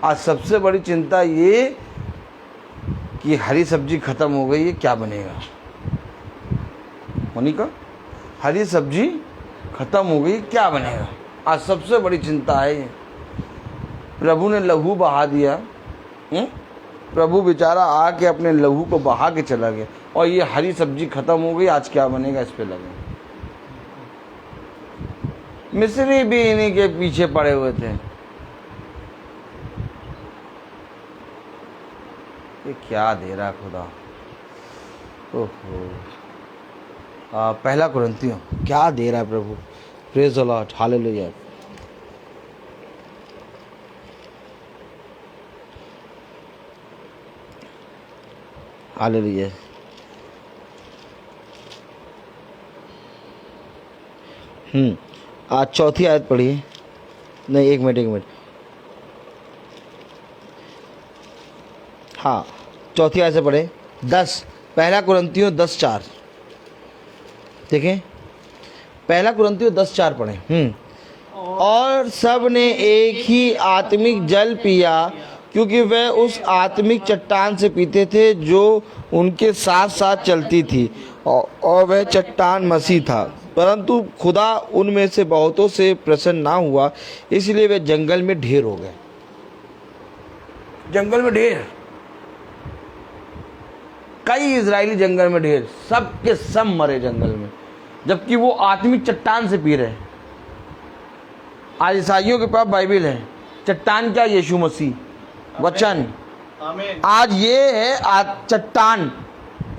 आज सबसे बड़ी चिंता ये कि हरी सब्जी खत्म हो गई है, क्या बनेगा? मोनिका, हरी सब्जी खत्म हो गई, क्या बनेगा? आज सबसे बड़ी चिंता है ये। प्रभु ने लहू बहा दिया। प्रभु बेचारा आके अपने लहू को बहा के चला गया, और ये हरी सब्जी खत्म हो गई, आज क्या बनेगा इस पे लगे। मिस्री भी इन्हीं के पीछे पड़े हुए थे। ये क्या दे रहा खुदा। ओहो, पहला कुरिन्थियों क्या दे रहा है प्रभु। Praise the Lord, hallelujah. Hallelujah. आज चौथी आयत पढ़िए। नहीं, एक मिनट। हाँ, चौथी आयत से पढ़े 10, पहला कुरिन्थियों 10:4। देखें, पहला कुरिन्थियों 10:4 पढ़े। और सब ने एक ही आत्मिक जल पिया, क्योंकि वह उस आत्मिक चट्टान से पीते थे जो उनके साथ साथ चलती थी, और वह चट्टान मसीह था। परंतु खुदा उनमें से बहुतों से प्रसन्न ना हुआ, इसलिए वे जंगल में ढेर हो गए। जंगल में ढेर, कई इजरायली जंगल में ढेर, सब के सब मरे जंगल में, जबकि वो आत्मिक चट्टान से पी रहे। आज ईसाइयों के पास बाइबिल है, चट्टान क्या? यीशु मसीह वचन। आज ये है चट्टान,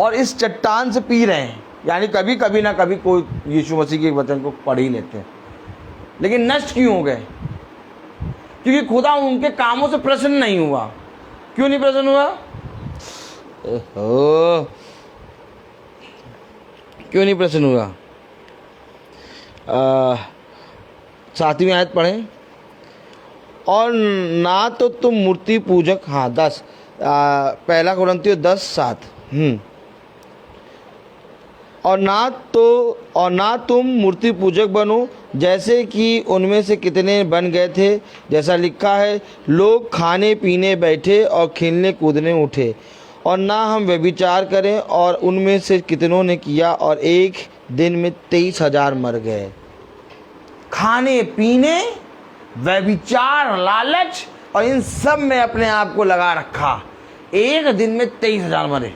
और इस चट्टान से पी रहे हैं। यानी कभी कभी ना कभी कोई यीशु मसीह के वचन को पढ़ ही लेते हैं, लेकिन नष्ट क्यों हो गए? क्योंकि खुदा उनके कामों से प्रसन्न नहीं हुआ। क्यों नहीं प्रसन्न हुआ? क्यों नहीं प्रसन्न हुआ? 7वीं आयत पढ़ें। और ना तो तुम मूर्ति पूजक, हाँ 10, पहला कुरिन्थियों 10:7। और ना तुम मूर्ति पूजक बनो जैसे कि उनमें से कितने बन गए थे, जैसा लिखा है, लोग खाने पीने बैठे और खेलने कूदने उठे। और ना हम व्यभिचार करें, और उनमें से कितनों ने किया, और एक दिन में 23,000 मर गए। खाने पीने, व्यभिचार, लालच और इन सब में अपने आप को लगा रखा, एक दिन में 23,000 मरे।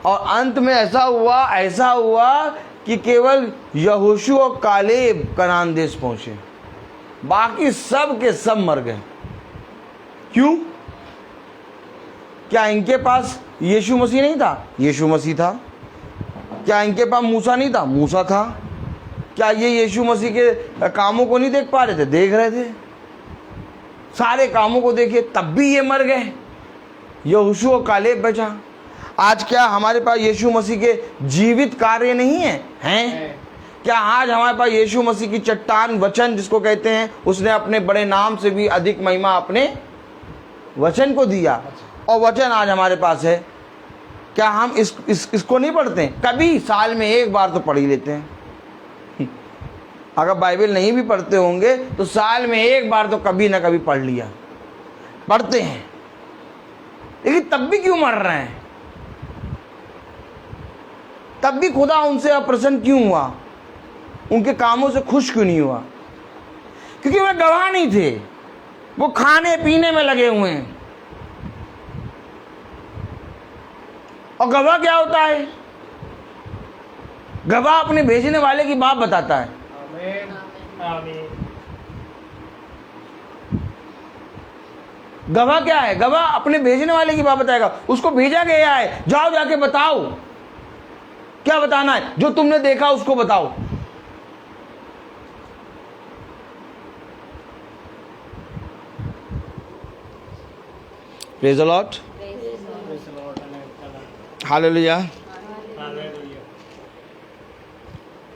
और अंत में ऐसा हुआ कि केवल यहोशू और कालेब कनान देश पहुंचे, बाकी सब के सब मर गए। क्यों? क्या इनके पास यीशु मसीह नहीं था? यीशु मसीह था। क्या इनके पास मूसा नहीं था? मूसा था। क्या ये यीशु मसीह के कामों को नहीं देख पा रहे थे? देख रहे थे, सारे कामों को देखे, तब भी ये मर गए। यहोशू और कालेब बचा। आज क्या हमारे पास यीशु मसीह के जीवित कार्य नहीं हैं? क्या आज हमारे पास यीशु मसीह की चट्टान वचन जिसको कहते हैं, उसने अपने बड़े नाम से भी अधिक महिमा अपने वचन को दिया, और वचन आज हमारे पास है। क्या हम इसको नहीं पढ़ते? कभी साल में एक बार तो पढ़ ही लेते हैं। अगर बाइबल नहीं भी पढ़ते होंगे तो साल में एक बार तो कभी ना कभी पढ़ लिया, पढ़ते हैं। लेकिन तब भी क्यों मर रहे हैं? तब भी खुदा उनसे अप्रसन्न क्यों हुआ? उनके कामों से खुश क्यों नहीं हुआ? क्योंकि वे गवाह नहीं थे, वो खाने पीने में लगे हुए हैं। और गवाह क्या होता है? गवाह अपने भेजने वाले की बात बताता है। आमीन। गवाह क्या है? गवाह अपने भेजने वाले की बात बताएगा। उसको भेजा गया है, जाओ जाके बताओ। क्या बताना है? जो तुमने देखा उसको बताओ। Praise the Lord, hallelujah.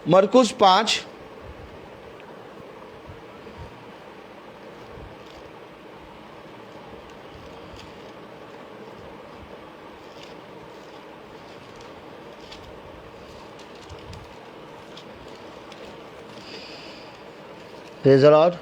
मरकुस 5 प्रेज़ द लॉर्ड।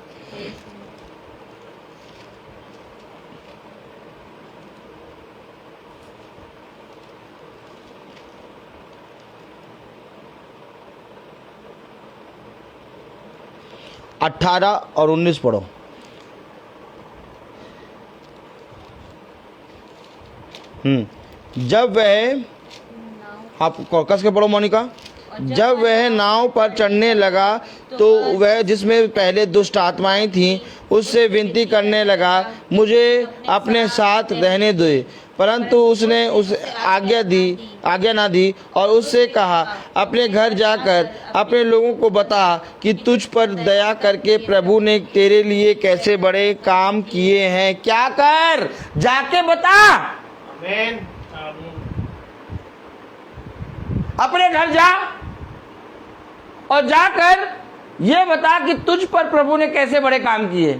अठारह और 19 पढ़ो। जब वह, आप कस के पढ़ो मोनिका। जब वह नाव पर चढ़ने लगा तो वह, जिसमें पहले दुष्ट आत्माएं थीं, उससे विनती करने लगा, मुझे अपने साथ रहने दे। परंतु उसने उस आज्ञा ना दी, और उससे कहा, अपने घर जाकर अपने लोगों को बता कि तुझ पर दया करके प्रभु ने तेरे लिए कैसे बड़े काम किए हैं। क्या कर? जाके बता। आमीन। अपने घर जा और जाकर ये बता कि तुझ पर प्रभु ने कैसे बड़े काम किए।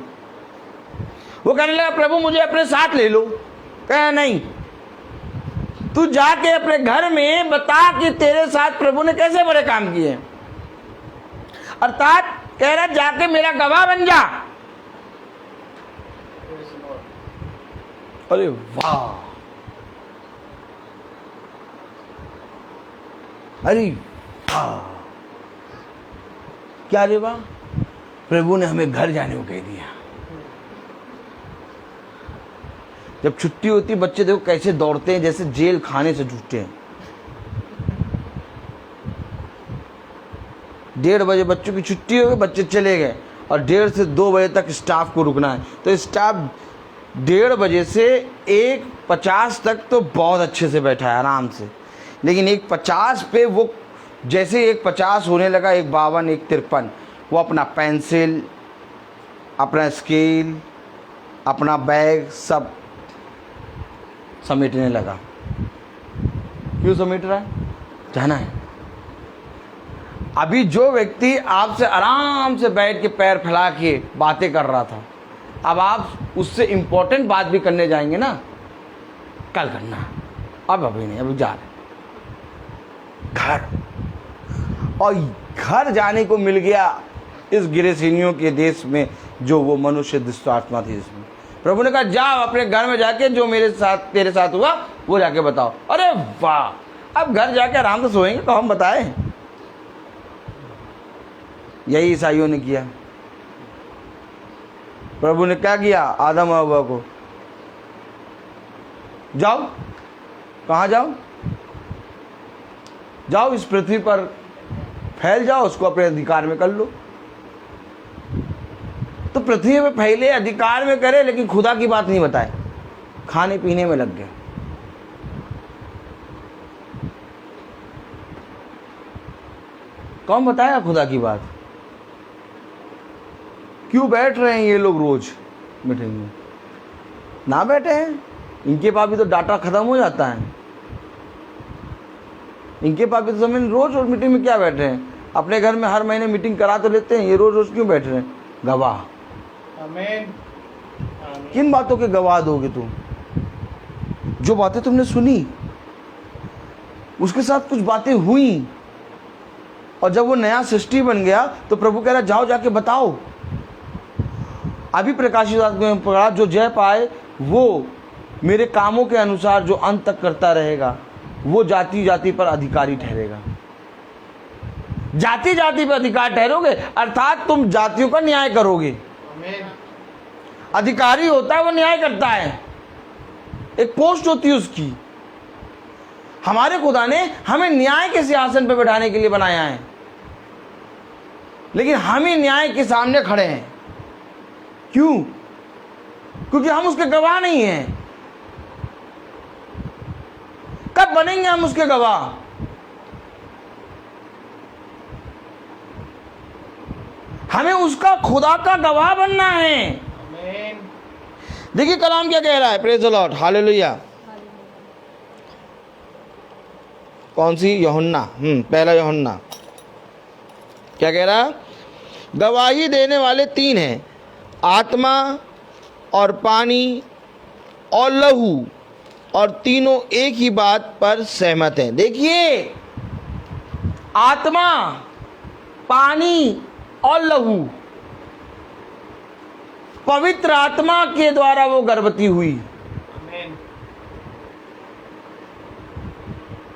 वो कहने लगा, प्रभु मुझे अपने साथ ले लो। कहा नहीं, तू जाके अपने घर में बता कि तेरे साथ प्रभु ने कैसे बड़े काम किए। अर्थात कह रहा, जाके मेरा गवाह बन जा। अरे वाह, अरे वाह, क्या रे वाह, प्रभु ने हमें घर जाने को कह दिया। जब छुट्टी होती, बच्चे देखो कैसे दौड़ते हैं, जैसे जेल खाने से छूटते हैं। 1:30 बजे बच्चों की छुट्टी हो गई, बच्चे चले गए, और 1:30 से 2 बजे तक स्टाफ को रुकना है। तो स्टाफ 1:30 बजे से 1:50 तक तो बहुत अच्छे से बैठा है आराम से, लेकिन 1:50 पे वो जैसे 1:50 होने लगा, 1:52, 1:53, वो अपना पेंसिल, अपना स्केल, अपना बैग सब समेटने लगा। क्यों समेट रहा है? जाना है। अभी जो व्यक्ति आपसे आराम से बैठ के पैर फैला के बातें कर रहा था, अब आप उससे इंपॉर्टेंट बात भी करने जाएंगे ना, कल करना, अब अभी नहीं, अभी जा रहे घर। और घर जाने को मिल गया इस गिरेसिनियों के देश में, जो वो मनुष्य दुष्टात्मा थी जिसमें। प्रभु ने कहा जाओ अपने घर में जाके जो मेरे साथ तेरे साथ हुआ वो जाके बताओ। अरे वाह, अब घर जाके आराम से सोएंगे तो हम बताएं। यही ईसाइयों ने किया। प्रभु ने क्या किया? आदम और हव्वा को, जाओ, कहाँ जाओ? जाओ इस पृथ्वी पर फैल जाओ, उसको अपने अधिकार में कर लो। तो पृथ्वी में फैले, अधिकार में करे, लेकिन खुदा की बात नहीं बताए, खाने पीने में लग गए। कौन बताया खुदा की बात? क्यों बैठ रहे हैं ये लोग रोज मीटिंग में? ना बैठे हैं, इनके पास भी तो डाटा खत्म हो जाता है। इनके पास भी तो समय, रोज रोज मीटिंग में क्या बैठ रहे हैं? अपने घर में हर महीने मीटिंग करा तो लेते हैं, ये रोज रोज क्यों बैठ रहे हैं? गवाह। आमीन। किन बातों के गवाह दोगे तुम? जो बातें तुमने सुनी, उसके साथ कुछ बातें हुई, और जब वो नया सृष्टि बन गया तो प्रभु कह रहा जाओ जाके बताओ। अभी प्रकाशित आत्मा में पढ़ा, जो जय पाए वो मेरे कामों के अनुसार जो अंत तक करता रहेगा, वो जाति जाति पर अधिकारी ठहरेगा। जाति जाति पर अधिकार ठहरोगे, अर्थात तुम जातियों का न्याय करोगे। अधिकारी होता है वो न्याय करता है, एक पोस्ट होती है उसकी। हमारे खुदा ने हमें न्याय के सिंहासन पर बैठाने के लिए बनाया है, लेकिन हम ही न्याय के सामने खड़े हैं। क्यों? क्योंकि हम उसके गवाह नहीं हैं। कब बनेंगे हम उसके गवाह? हमें उसका, खुदा का गवाह बनना है। देखिए कलाम क्या कह रहा है। Praise the Lord, hallelujah. कौन सी? यूहन्ना, पहला यूहन्ना। क्या कह रहा? गवाही देने वाले तीन हैं, आत्मा और पानी और लहू, और तीनों एक ही बात पर सहमत हैं। देखिए, आत्मा, पानी और लहू, पवित्र आत्मा के द्वारा वो गर्भवती हुई।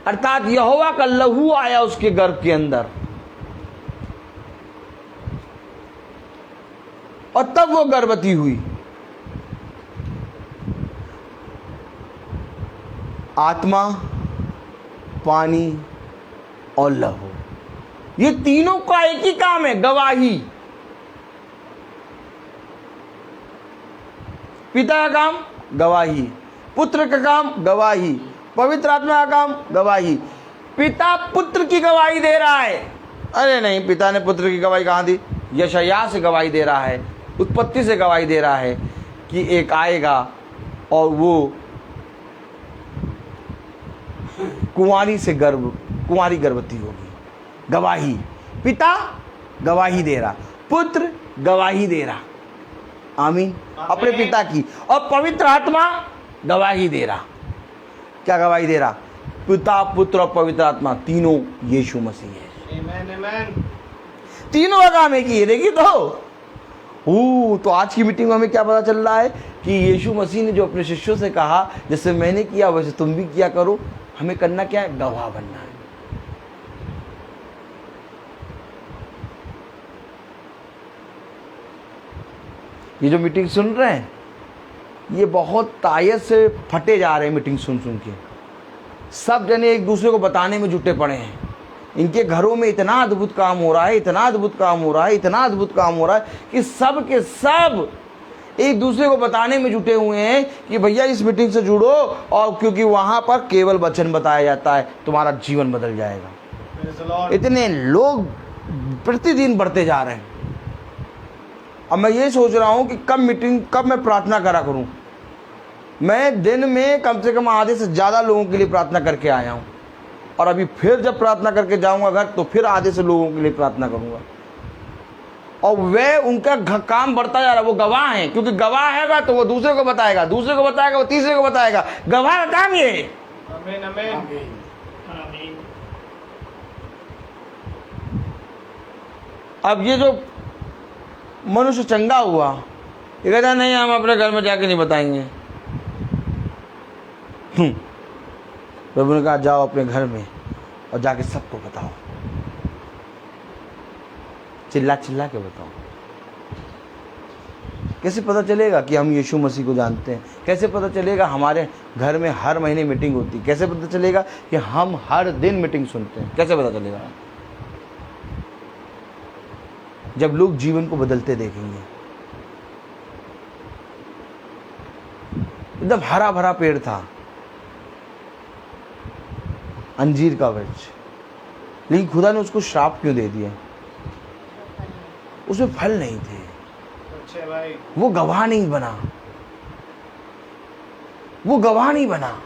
अर्थात यहोवा का लहू आया उसके गर्भ के अंदर, और तब वो गर्भवती हुई। आत्मा, पानी और लहू, ये तीनों का एक ही काम है, गवाही। पिता का काम गवाही, पुत्र का काम गवाही, पवित्र आत्मा का काम गवाही। पिता पुत्र की गवाही दे रहा है। अरे नहीं, पिता ने पुत्र की गवाही कहाँ दी? यशायाह से गवाही दे रहा है, उत्पत्ति से गवाही दे रहा है कि एक आएगा और वो कुंवारी गर्भवती होगी। गवाही, पिता गवाही दे रहा, पुत्र गवाही दे रहा, आमीन, अपने पिता की। और पवित्र आत्मा गवाही दे रहा। क्या गवाही दे रहा? पिता, पुत्र और पवित्र आत्मा तीनों यीशु मसीह है। आमीन, आमीन। तीनों का काम एक ही है। देखिए तो आज की मीटिंग में हमें क्या पता चल रहा है कि यीशु मसीह ने जो अपने शिष्यों से कहा, जैसे मैंने किया वैसे तुम भी किया करो। हमें करना क्या है? गवाह बनना है। ये जो मीटिंग सुन रहे हैं, ये बहुत तायत से फटे जा रहे हैं मीटिंग सुन सुन के। सब जने एक दूसरे को बताने में जुटे पड़े हैं। इनके घरों में इतना अद्भुत काम हो रहा है, इतना अद्भुत काम हो रहा है, इतना अद्भुत काम हो रहा है कि सब के सब एक दूसरे को बताने में जुटे हुए हैं कि भैया इस मीटिंग से जुड़ो, और क्योंकि वहां पर केवल वचन बताया जाता है, तुम्हारा जीवन बदल जाएगा। इतने लोग प्रतिदिन बढ़ते जा रहे हैं। अब मैं ये सोच रहा हूँ कि कब मैं प्रार्थना करा करूँ। मैं दिन में कम से कम आधे से ज़्यादा लोगों के लिए प्रार्थना करके आया हूँ। और अभी फिर जब प्रार्थना करके जाऊंगा घर तो फिर आधे से लोगों के लिए प्रार्थना करूंगा। और वे उनका काम बढ़ता जा रहा है। वो गवाह हैं, क्योंकि गवाह हैगा तो वो दूसरे को बताएगा, दूसरे को बताएगा, वो तीसरे को बताएगा। गवाह का काम ये है। आमीन आमीन। अब ये जो मनुष्य चंगा हुआ, ये कहता नहीं हम अपने घर में जाके नहीं बताएंगे। प्रभु ने कहा जाओ अपने घर में और जाके सबको बताओ, चिल्ला चिल्ला के बताओ। कैसे पता चलेगा कि हम यीशु मसीह को जानते हैं? कैसे पता चलेगा? हमारे घर में हर महीने मीटिंग होती है। कैसे पता चलेगा कि हम हर दिन मीटिंग सुनते हैं? कैसे पता चलेगा? जब लोग जीवन को बदलते देखेंगे। एकदम हरा भरा पेड़ था, अंजीर का वृक्ष, लेकिन खुदा ने उसको श्राप क्यों दे दिया? उसमें फल नहीं थे। अच्छे भाई। वो गवाह नहीं बना, वो गवाह नहीं बना।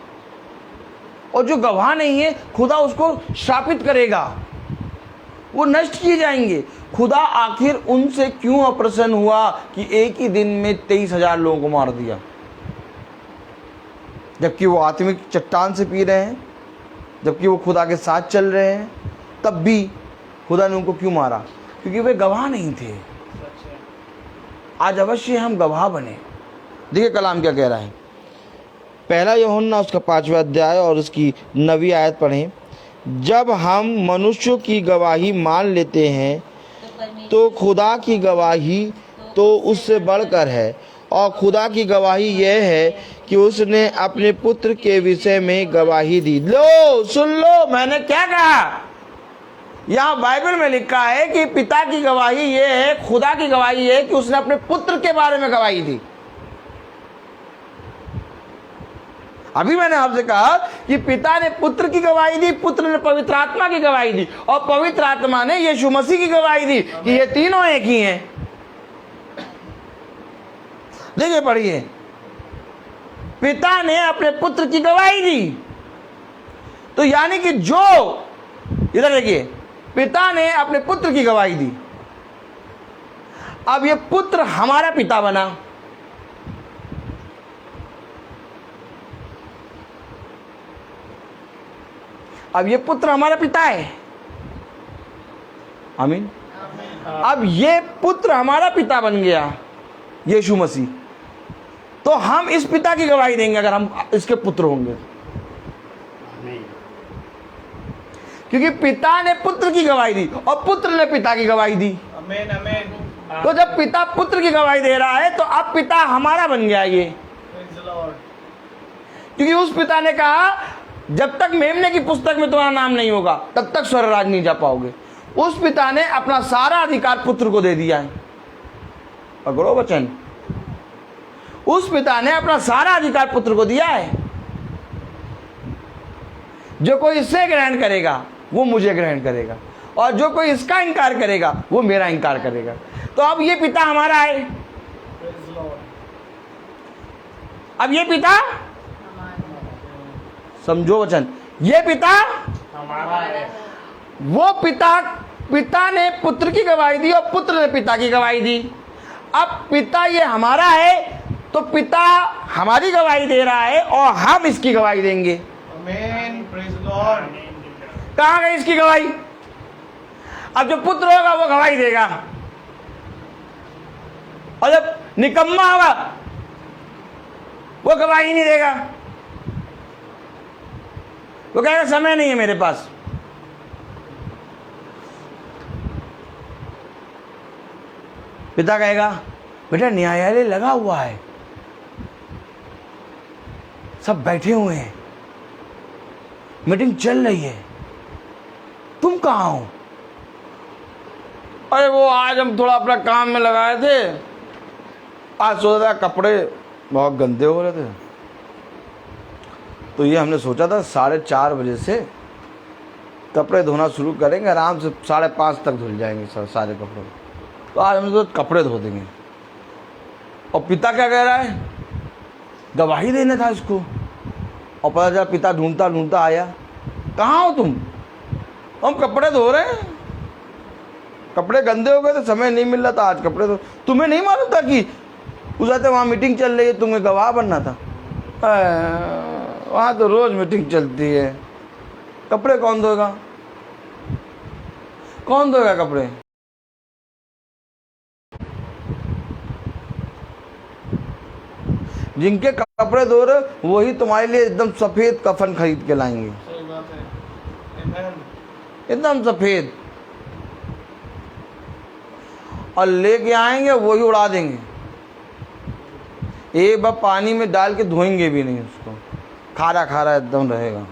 और जो गवाह नहीं है खुदा उसको श्रापित करेगा, वो नष्ट किए जाएंगे। खुदा आखिर उनसे क्यों अप्रसन्न हुआ कि एक ही दिन में 23,000 लोगों को मार दिया, जबकि वो आत्मिक चट्टान से पी रहे हैं, जबकि वो खुदा के साथ चल रहे हैं, तब भी खुदा ने उनको क्यों मारा? क्योंकि वे गवाह नहीं थे। आज अवश्य हम गवाह बने। देखिए कलाम क्या कह रहा है। पहला यूहन्ना उसका 5वां अध्याय और उसकी 9वीं आयत पढ़ें। जब हम मनुष्यों की गवाही मान लेते हैं तो खुदा की गवाही तो उससे बढ़कर है, और खुदा की गवाही यह है कि उसने अपने पुत्र के विषय में गवाही दी। लो सुन लो, मैंने क्या कहा? यहाँ बाइबल में लिखा है कि पिता की गवाही ये है, खुदा की गवाही ये है कि उसने अपने पुत्र के बारे में गवाही दी। अभी मैंने आपसे कहा कि पिता ने पुत्र की गवाही दी, पुत्र ने पवित्र आत्मा की गवाही दी, और पवित्र आत्मा ने यीशु मसीह की गवाही दी कि ये तीनों एक ही हैं। देखिए पढ़िए, पिता ने अपने पुत्र की गवाही दी। तो यानी कि जो, इधर देखिए, पिता ने अपने पुत्र की गवाही दी। अब ये पुत्र हमारा पिता बना। अब ये पुत्र हमारा पिता है। आमीन। अब ये पुत्र हमारा पिता बन गया, यीशु मसीह। तो हम इस पिता की गवाही देंगे अगर हम इसके पुत्र होंगे, क्योंकि पिता ने पुत्र की गवाही दी और पुत्र ने पिता की गवाही दी। आमीन आमीन। तो जब पिता पुत्र की गवाही दे रहा है तो अब पिता हमारा बन गया ये। Praise the Lord। क्योंकि उस पिता ने कहा जब तक मेमने की पुस्तक में तुम्हारा नाम नहीं होगा तब तक स्वर्ग राज नहीं जा पाओगे। उस पिता ने अपना सारा अधिकार पुत्र को दे दिया है। पकड़ो वचन, उस पिता ने अपना सारा अधिकार पुत्र को दिया है। जो कोई इससे ग्रहण करेगा वो मुझे ग्रहण करेगा, और जो कोई इसका इनकार करेगा वो मेरा इनकार करेगा। तो अब ये पिता हमारा है। Praise the Lord। अब ये पिता, समझो वचन, ये पिता हमारा है। वो पिता ने पुत्र की गवाही दी और पुत्र ने पिता की गवाही दी। अब पिता ये हमारा है तो पिता हमारी गवाही दे रहा है और हम इसकी गवाही देंगे। आमीन। Praise the Lord। कहाँ गई इसकी गवाही? अब जो पुत्र होगा वो गवाही देगा, और जब निकम्मा होगा वो गवाही नहीं देगा। वो कहेगा समय नहीं है मेरे पास। पिता कहेगा बेटा न्यायालय लगा हुआ है, सब बैठे हुए हैं, मीटिंग चल रही है, तुम कहाँ हो? अरे वो आज हम थोड़ा अपना काम में लगाए थे, आज सोचा था कपड़े बहुत गंदे हो रहे थे तो ये हमने सोचा था 4:30 बजे से कपड़े धोना शुरू करेंगे, आराम से 5:30 तक धुल जाएंगे सारे कपड़े। तो आज हमने तो कपड़े धो देंगे। और पिता क्या कह रहा है? गवाही देना था इसको। और पता चला पिता ढूंढता ढूंढता आया कहाँ हो तुम? हम कपड़े धो रहे हैं, कपड़े गंदे हो गए तो समय नहीं मिल रहा था, आज कपड़े धो। तुम्हें नहीं मालूम था कि उस आते वहाँ मीटिंग चल रही है, तुम्हें गवाह बनना था? वहाँ तो रोज मीटिंग चलती है, कपड़े कौन धोएगा? कौन धोएगा कपड़े? जिनके कपड़े धो रहे वही तुम्हारे लिए एकदम सफेद कफन खरीद के लाएंगे, सही बात है। एकदम सफेद, और लेके आएंगे वही उड़ा देंगे। एक बार पानी में डाल के धोएंगे भी नहीं उसको, खारा खारा एकदम रहेगा,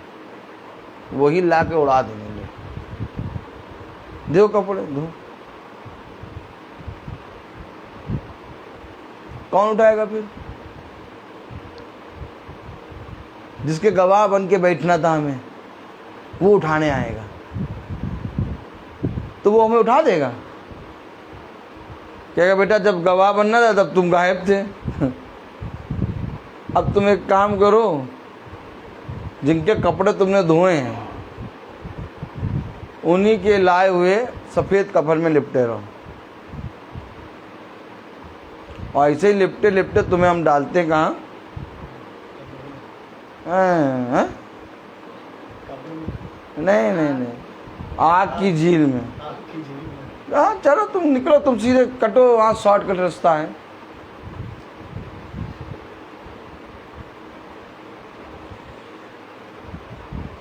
वही ला के उड़ा देंगे। दो कपड़े धो, कौन उठाएगा फिर? जिसके गवाह बन के बैठना था हमें, वो उठाने आएगा, तो वो हमें उठा देगा। कहेगा बेटा जब गवाह बनना था तब तुम गायब थे। अब तुम एक काम करो, जिनके कपड़े तुमने धोए हैं उन्हीं के लाए हुए सफेद कफन में लिपटे रहो, और ऐसे ही लिपटे लिपटे तुम्हें हम डालते कहाँ? नहीं नहीं नहीं, आग की झील में। हाँ चलो तुम निकलो, तुम सीधे कटो, वहाँ शॉर्टकट रास्ता है।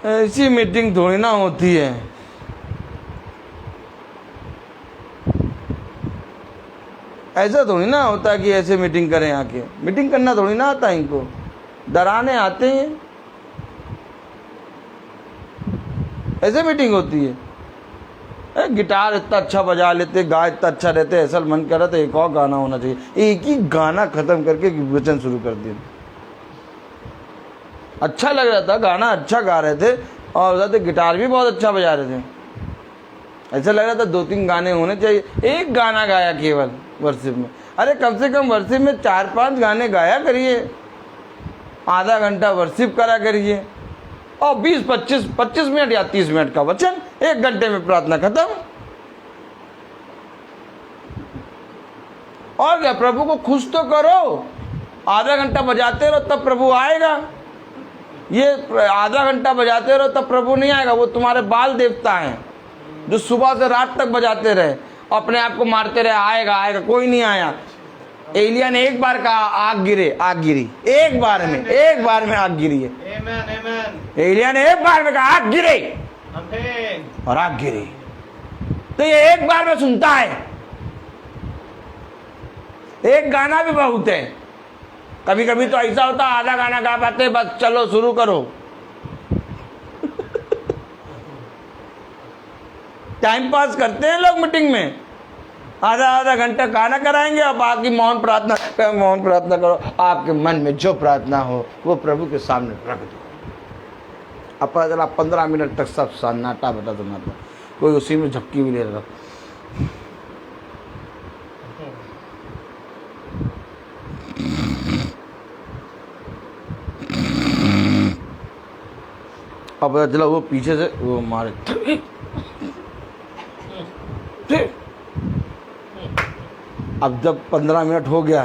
ऐसी मीटिंग थोड़ी ना होती है। ऐसा थोड़ी ना होता है कि ऐसे मीटिंग करें आके। मीटिंग करना थोड़ी ना आता है इनको, डराने आते हैं। ऐसे मीटिंग होती है। गिटार इतना अच्छा बजा लेते, गा इतना अच्छा रहते, ऐसा मन कर रहा था एक और गाना होना चाहिए। एक ही गाना खत्म करके वचन शुरू कर दिया। अच्छा लग रहा था, गाना अच्छा गा रहे थे, और उधर गिटार भी बहुत अच्छा बजा रहे थे। ऐसा लग रहा था 2-3 गाने होने चाहिए। एक गाना गाया केवल वर्शिप में। अरे कम से कम वर्शिप में 4-5 गाने गाया करिए, आधा घंटा वर्शिप करा करिए, और 20-25 मिनट या 30 मिनट का वचन, 1 घंटे में प्रार्थना खत्म। और क्या, प्रभु को खुश तो करो। आधा घंटा बजाते रहो तब प्रभु आएगा। ये आधा घंटा बजाते रहो तब प्रभु नहीं आएगा। वो तुम्हारे बाल देवता हैं जो सुबह से रात तक बजाते रहे, अपने आप को मारते रहे आएगा आएगा, कोई नहीं आया। एलिया ने एक बार कहा आग गिरे, आग गिरी। एक बार में आग गिरी है। एलिया ने एक बार में कहा आग गिरे, और आग गिरी। तो ये एक बार में सुनता है। एक गाना भी बहुत है। कभी कभी तो ऐसा होता आधा गाना गा पाते, बस चलो शुरू करो। टाइम पास करते हैं लोग मीटिंग में, आधा घंटा गाना कराएंगे और बाकी मौन प्रार्थना करो। आपके मन में जो प्रार्थना हो वो प्रभु के सामने रख दो। अब पता चला 15 मिनट तक सब सन्नाटा बता दो, कोई उसी में झपकी भी ले रहा। अब पता चला वो पीछे से वो मारे। अब जब 15 मिनट हो गया,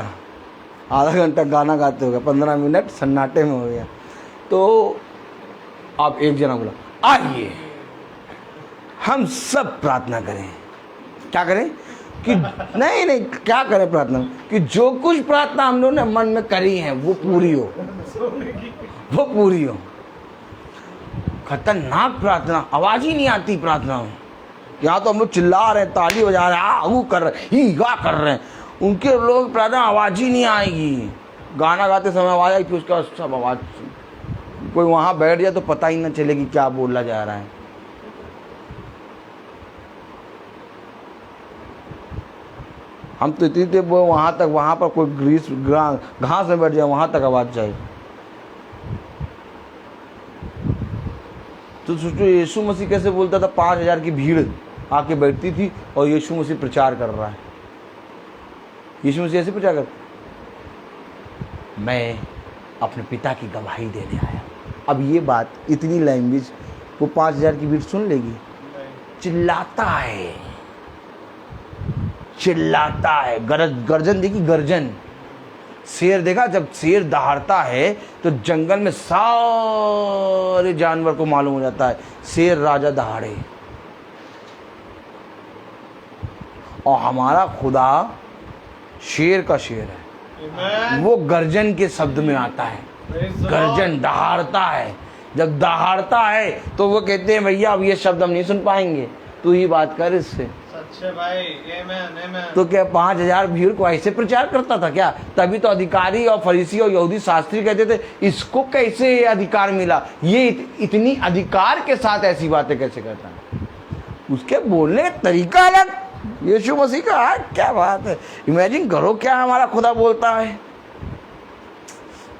आधा घंटा गाना गाते हो गया, 15 मिनट सन्नाटे में हो गया, तो आप एक जना बोला आइए हम सब प्रार्थना करें। क्या करें कि नहीं क्या करें प्रार्थना, कि जो कुछ प्रार्थना हम लोगों ने मन में करी है वो पूरी हो। खतरनाक प्रार्थना, आवाज ही नहीं आती प्रार्थना में। यहाँ तो हम लोग चिल्ला रहे हैं, ताली बजा रहे हैं, वो कर रहे हैं, ही गा कर रहे हैं। उनके लोग प्रार्थना आवाज ही नहीं आएगी। गाना गाते समय आवाज आई, फिर उसका सब आवाज, कोई वहाँ बैठ जाए तो पता ही ना चलेगी क्या बोला जा रहा है। हम तो इतनी देर वहाँ पर कोई घास में बैठ जाए, वहाँ तक आवाज जाए। तो सोचो यीशु मसीह कैसे बोलता था, 5000 की भीड़ आके बैठती थी और यीशु मसीह प्रचार कर रहा है। यीशु मसीह ऐसे प्रचार कर, मैं अपने पिता की गवाही देने आया। अब ये बात इतनी लैंग्वेज वो 5000 की भीड़ सुन लेगी? चिल्लाता है, चिल्लाता है, गर्जन देखी, गर्जन। शेर देखा, जब शेर दहाड़ता है तो जंगल में सारे जानवर को मालूम हो जाता है शेर राजा दहाड़े। और हमारा खुदा शेर का शेर है, वो गर्जन के शब्द में आता है। गर्जन दहाड़ता है, जब दहाड़ता है तो वो कहते हैं भैया अब ये शब्द हम नहीं सुन पाएंगे, तू ही बात कर इससे। सच्चे भाई, आमेन। तो क्या 5000 भीड़ को ऐसे प्रचार करता था क्या? तभी तो अधिकारी और फरीसी और यहूदी शास्त्री कहते थे इसको कैसे अधिकार मिला, ये इतनी अधिकार के साथ ऐसी बातें कैसे करता है? उसके बोलने का तरीका अलग, यीशु मसीह का क्या बात है। इमेजिन करो क्या हमारा खुदा बोलता है।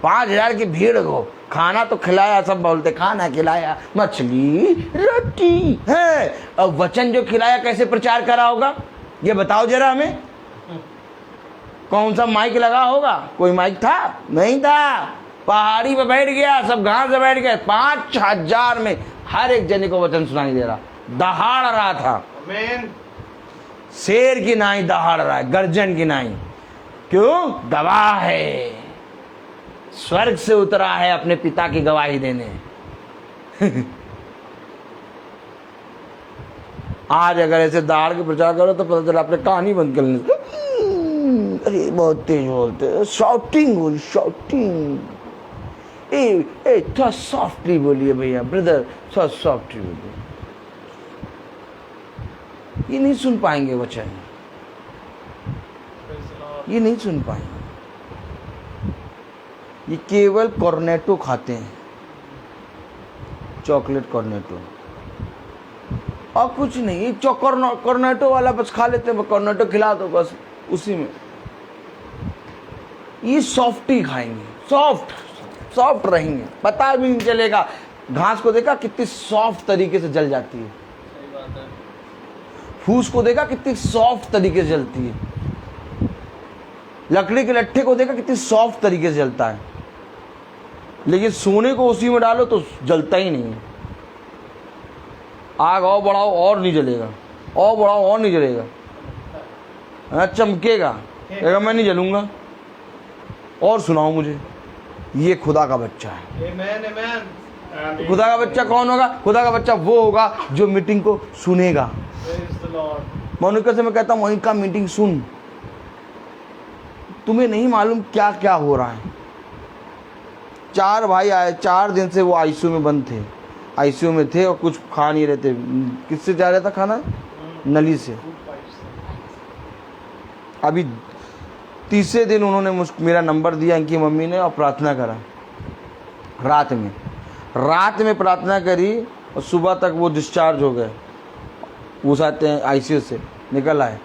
5000 की भीड़ को खाना तो खिलाया, सब बोलते खाना खिलाया, मछली रोटी है, और वचन जो खिलाया कैसे प्रचार करा होगा ये बताओ जरा हमें। कौन सा माइक लगा होगा? कोई माइक था? नहीं था। पहाड़ी पे बैठ गया, सब घास पे बैठ गए, 5000 में हर एक जने को वचन सुनाई दे रहा, दहाड़ रहा था। आमेन। शेर की नाई दहाड़ रहा है, गर्जन की नाई। क्यों? गवाह है, स्वर्ग से उतरा है अपने पिता की गवाही देने। आज अगर ऐसे दहाड़ के प्रचार करो तो पता चला अपने कहानी बंद कर लेते। अरे बहुत तेज बोलते, शॉटिंग हो, शॉटिंग। ए थोड़ा सॉफ्टली बोलिए भैया, ब्रदर थोड़ा सॉफ्टली बोलिए। ये नहीं सुन पाएंगे वचन, ये नहीं सुन पाएंगे। ये केवल कॉर्नेटो खाते हैं, चॉकलेट कॉर्नेटो, और कुछ नहीं। ये कॉर्नेटो वाला बस खा लेते हैं, कॉर्नेटो खिला दो बस, उसी में ये सॉफ्टी खाएंगे, सॉफ्ट रहेंगे, पता भी नहीं चलेगा। घास को देखा कितनी सॉफ्ट तरीके से जल जाती है, सही बात है। फूस को देखा कितनी सॉफ्ट तरीके से जलती है, लकड़ी के लट्ठे को देखा कितनी सॉफ्ट तरीके से जलता है, लेकिन सोने को उसी में डालो तो जलता ही नहीं है। आग और बढ़ाओ और नहीं जलेगा, और बढ़ाओ और नहीं जलेगा, चमकेगा, कहेगा मैं नहीं जलूंगा, और सुनाओ मुझे। ये खुदा का बच्चा है। आमेन, आमेन। खुदा का बच्चा कौन होगा? खुदा का बच्चा वो होगा जो मीटिंग को सुनेगा। Praise the Lord. मोनिका से मैं कहता हूँ वहीं का मीटिंग सुन, तुम्हें नहीं मालूम क्या क्या हो रहा है। 4 भाई आए, 4 दिन से वो आईसीयू में बंद थे, आईसीयू में थे और कुछ खा नहीं रहे थे। किससे जा रहा था खाना? नली से। अभी तीसरे दिन उन्होंने मेरा नंबर दिया इनकी मम्मी ने, और प्रार्थना करा। रात में प्रार्थना करी और सुबह तक वो डिस्चार्ज हो गए, वो आते हैं आईसीयू से निकल आए,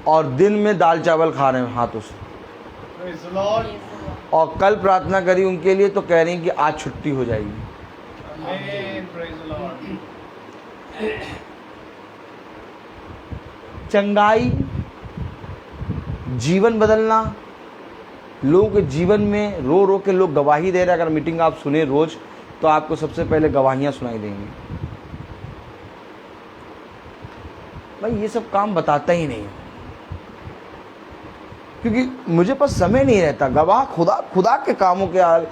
और दिन में दाल चावल खा रहे हैं हाथों से। Praise the Lord. और कल प्रार्थना करी उनके लिए तो कह रही कि आज छुट्टी हो जाएगी। आमेन। Praise the Lord. चंगाई, जीवन बदलना, लोगों के जीवन में रो रो के लोग गवाही दे रहे हैं। अगर मीटिंग आप सुने रोज तो आपको सबसे पहले गवाहियां सुनाई देंगी। भाई ये सब काम बताता ही नहीं, क्योंकि मुझे पास समय नहीं रहता। गवाह खुदा के कामों के आगे।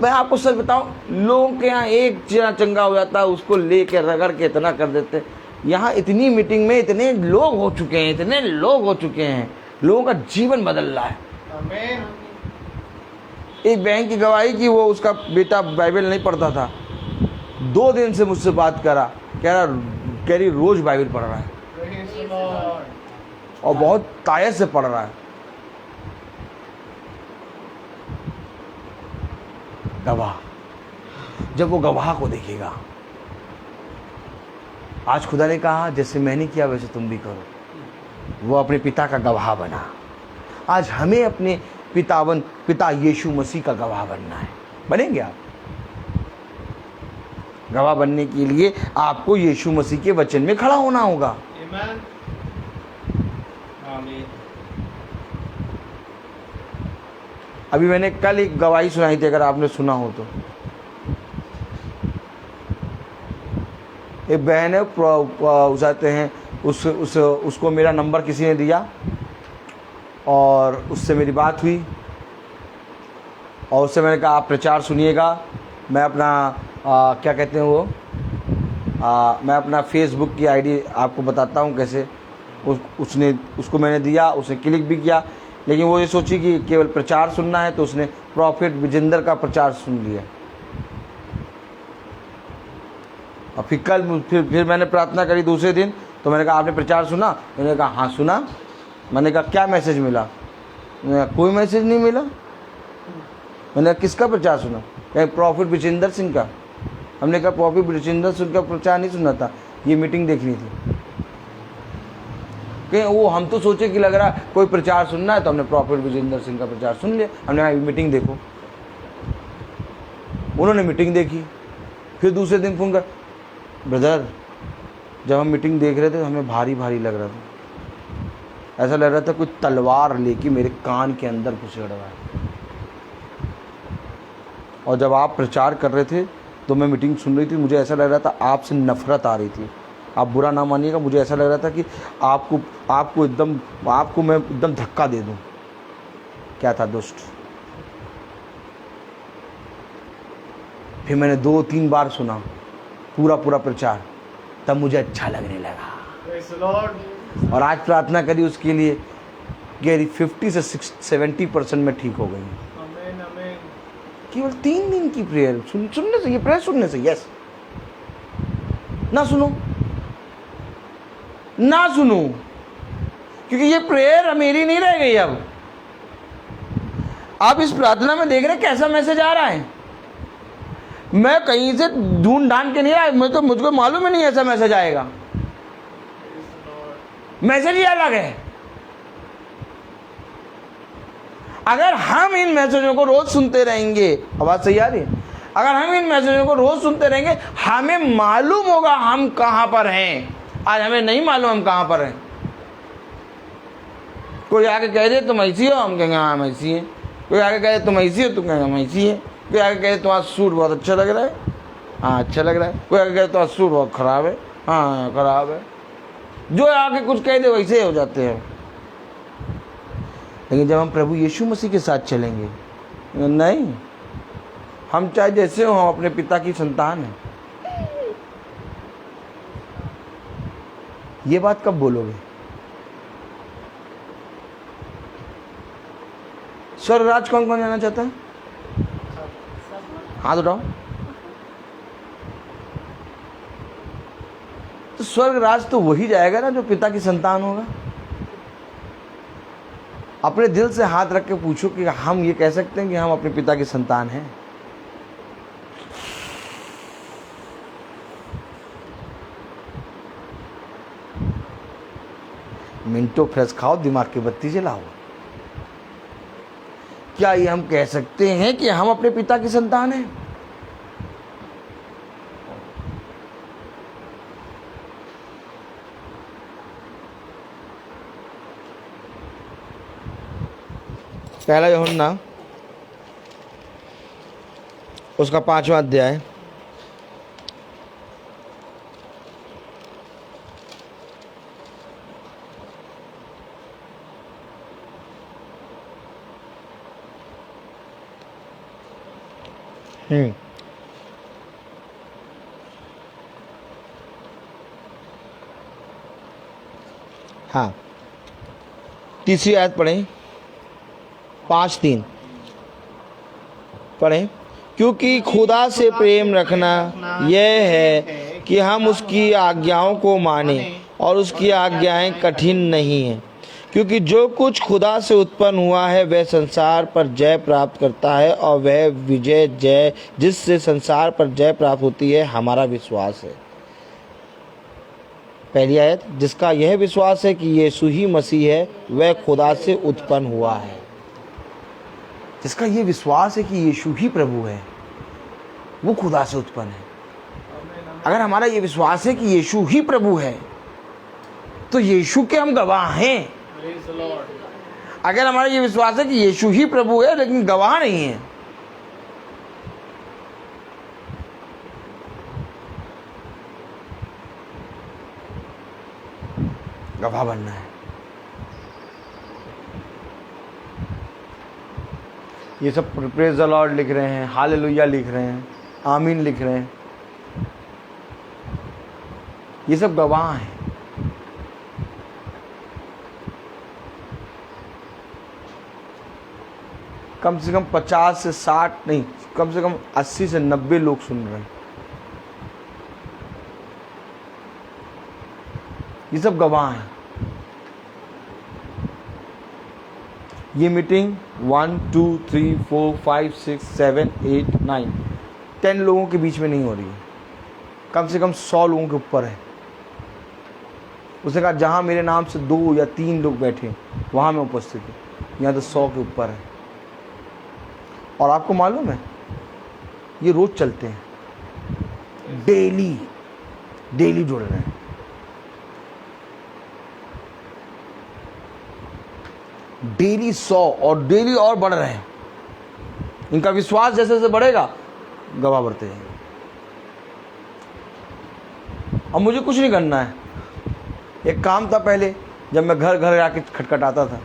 मैं आपको सच बताऊं, लोगों के यहाँ एक जना चंगा हो जाता है उसको लेके रगड़ के इतना कर देते। यहाँ इतनी मीटिंग में इतने लोग हो चुके हैं, लोगों का जीवन बदल रहा है। आमेन। एक बहन की गवाही की, वो उसका बेटा बाइबल नहीं पढ़ता था, 2 दिन से मुझसे बात करा, कह रही रोज बाइबल पढ़ रहा है प्रेज़ द लॉर्ड। और बहुत तायत से पढ़ रहा है। गवाह, जब वो गवाह को देखेगा, आज खुदा ने कहा जैसे मैंने किया वैसे तुम भी करो, वो अपने पिता का गवाह बना। आज हमें अपने पिता यीशु मसीह का गवाह बनना है। बनेंगे आप? गवाह बनने के लिए आपको यीशु मसीह के वचन में खड़ा होना होगा। आमेन। आमीन। अभी मैंने कल एक गवाही सुनाई थी, अगर आपने सुना हो तो। एक बहन है उसाते हैं, उसको मेरा नंबर किसी ने दिया और उससे मेरी बात हुई और उससे मैंने कहा आप प्रचार सुनिएगा, मैं अपना क्या कहते हैं वो मैं अपना फेसबुक की आईडी आपको बताता हूँ कैसे। उसको मैंने दिया, उसने क्लिक भी किया, लेकिन वो ये सोची कि केवल प्रचार सुनना है, तो उसने प्रॉफिट विजेंदर का प्रचार सुन लिया। और फिर कल फिर मैंने प्रार्थना करी दूसरे दिन, तो मैंने कहा आपने प्रचार सुना? मैंने कहा हाँ सुना। मैंने कहा क्या मैसेज मिला? मैंने कहा कोई मैसेज नहीं मिला। मैंने कहा किसका प्रचार सुना? कहीं प्रॉफिट विजेंदर सिंह का। हमने कहा प्रॉफिट विजेंदर सिंह का प्रचार नहीं सुना था, ये मीटिंग देखनी थी। कहीं वो हम तो सोचे कि लग रहा कोई प्रचार सुनना है, तो हमने प्रॉफिट विजेंदर सिंह का प्रचार सुन लिया। हमने कहा मीटिंग देखो। उन्होंने मीटिंग देखी। फिर दूसरे दिन फोन कर, ब्रदर जब हम मीटिंग देख रहे थे तो हमें भारी भारी लग रहा था, ऐसा लग रहा था कोई तलवार लेके मेरे कान के अंदर घुसेड़ रहा है। और जब आप प्रचार कर रहे थे तो मैं मीटिंग सुन रही थी, मुझे ऐसा लग रहा था आपसे नफरत आ रही थी। आप बुरा ना मानिएगा, मुझे ऐसा लग रहा था कि आपको मैं एकदम धक्का दे दूं। क्या था दुष्ट। फिर मैंने 2-3 बार सुना पूरा प्रचार, तब मुझे अच्छा लगने लगा। Praise the Lord. और आज प्रार्थना करी उसके लिए कि 50 से 70% में ठीक हो गई। आमीन, आमीन। केवल 3 दिन की प्रेयर सुनने से, ये प्रेयर सुनने से। यस, ना सुनो क्योंकि ये प्रेयर मेरी नहीं रह गई। अब आप इस प्रार्थना में देख रहे कैसा मैसेज आ रहा है। मैं कहीं से ढूंढ ढांड के नहीं आया, मुझको मालूम ही नहीं ऐसा मैसेज आएगा। मैसेज ही अलग है। अगर हम इन मैसेजों को रोज सुनते रहेंगे, आवाज सही आ रही है? अगर हम इन मैसेजों को रोज सुनते रहेंगे, हमें मालूम होगा हम कहां पर हैं। आज हमें नहीं मालूम हम कहां पर हैं। कोई आके कह दे तुम ऐसी हो, हम कहेंगे हाँ हम ऐसी हैं। कोई आके कहे तुम ऐसी हो, तुम कहेंगे हम ऐसी हैं। कोई आके कहे तुम्हारा सूट बहुत अच्छा लग रहा है, हाँ अच्छा लग रहा है। कोई आके कहे तुम्हारा सूट बहुत खराब है, हाँ खराब है। जो आके कुछ कह दे वैसे हो जाते हैं। लेकिन जब हम प्रभु यीशु मसीह के साथ चलेंगे, नहीं, हम चाहे जैसे हो, हम अपने पिता की संतान हैं। ये बात कब बोलोगे? स्वर्ग राज कौन कौन जाना चाहता है? हाथ उठाओ। तो स्वर्ग राज तो वही जाएगा ना जो पिता की संतान होगा। अपने दिल से हाथ रख के पूछो कि हम ये कह सकते हैं कि हम अपने पिता की संतान हैं। मिंटो फ्रेश खाओ, दिमाग की बत्ती जलाओ। क्या ये हम कह सकते हैं कि हम अपने पिता की संतान हैं? पहला यूहन्ना उसका 5वां अध्याय हाँ, तीसरी आयत पढ़ें, 5:3 पढ़ें। क्योंकि खुदा से प्रेम रखना यह है कि हम उसकी आज्ञाओं को मानें, और उसकी आज्ञाएं कठिन नहीं हैं। क्योंकि जो कुछ खुदा से उत्पन्न हुआ है वह संसार पर जय प्राप्त करता है, और वह विजय जय जिससे संसार पर जय प्राप्त होती है हमारा विश्वास है। पहली आयत, जिसका यह विश्वास है कि यीशु ही मसीह है, वह खुदा से उत्पन्न हुआ है। जिसका ये विश्वास है कि यीशु ही प्रभु है, वो खुदा से उत्पन्न है। अगर हमारा ये विश्वास है कि यीशु ही प्रभु है, तो यीशु के हम गवाह हैं। अगर हमारा ये विश्वास है कि यीशु ही प्रभु है लेकिन गवाह नहीं है, गवाह बनना है। ये सब प्रेज द लॉर्ड लिख रहे हैं, हालेलुया लिख रहे हैं, आमीन लिख रहे हैं, ये सब गवाह हैं। कम से कम 50 से 60 नहीं, कम से कम 80 से 90 लोग सुन रहे हैं। ये सब गवाह हैं। ये मीटिंग 1 2 3 4 5 6 7 8 9 10 लोगों के बीच में नहीं हो रही है, कम से कम 100 लोगों के ऊपर है। उसने कहा जहाँ मेरे नाम से 2 या 3 लोग बैठे वहाँ मैं उपस्थित हूँ, यहाँ तो 100 के ऊपर है। और आपको मालूम है ये रोज चलते हैं, डेली जुड़ रहे हैं। डेली 100 और डेली और बढ़ रहे हैं। इनका विश्वास जैसे जैसे बढ़ेगा गवाह बढ़ते जाएंगे। अब मुझे कुछ नहीं करना है। एक काम था पहले, जब मैं घर घर आके खटखटाता था।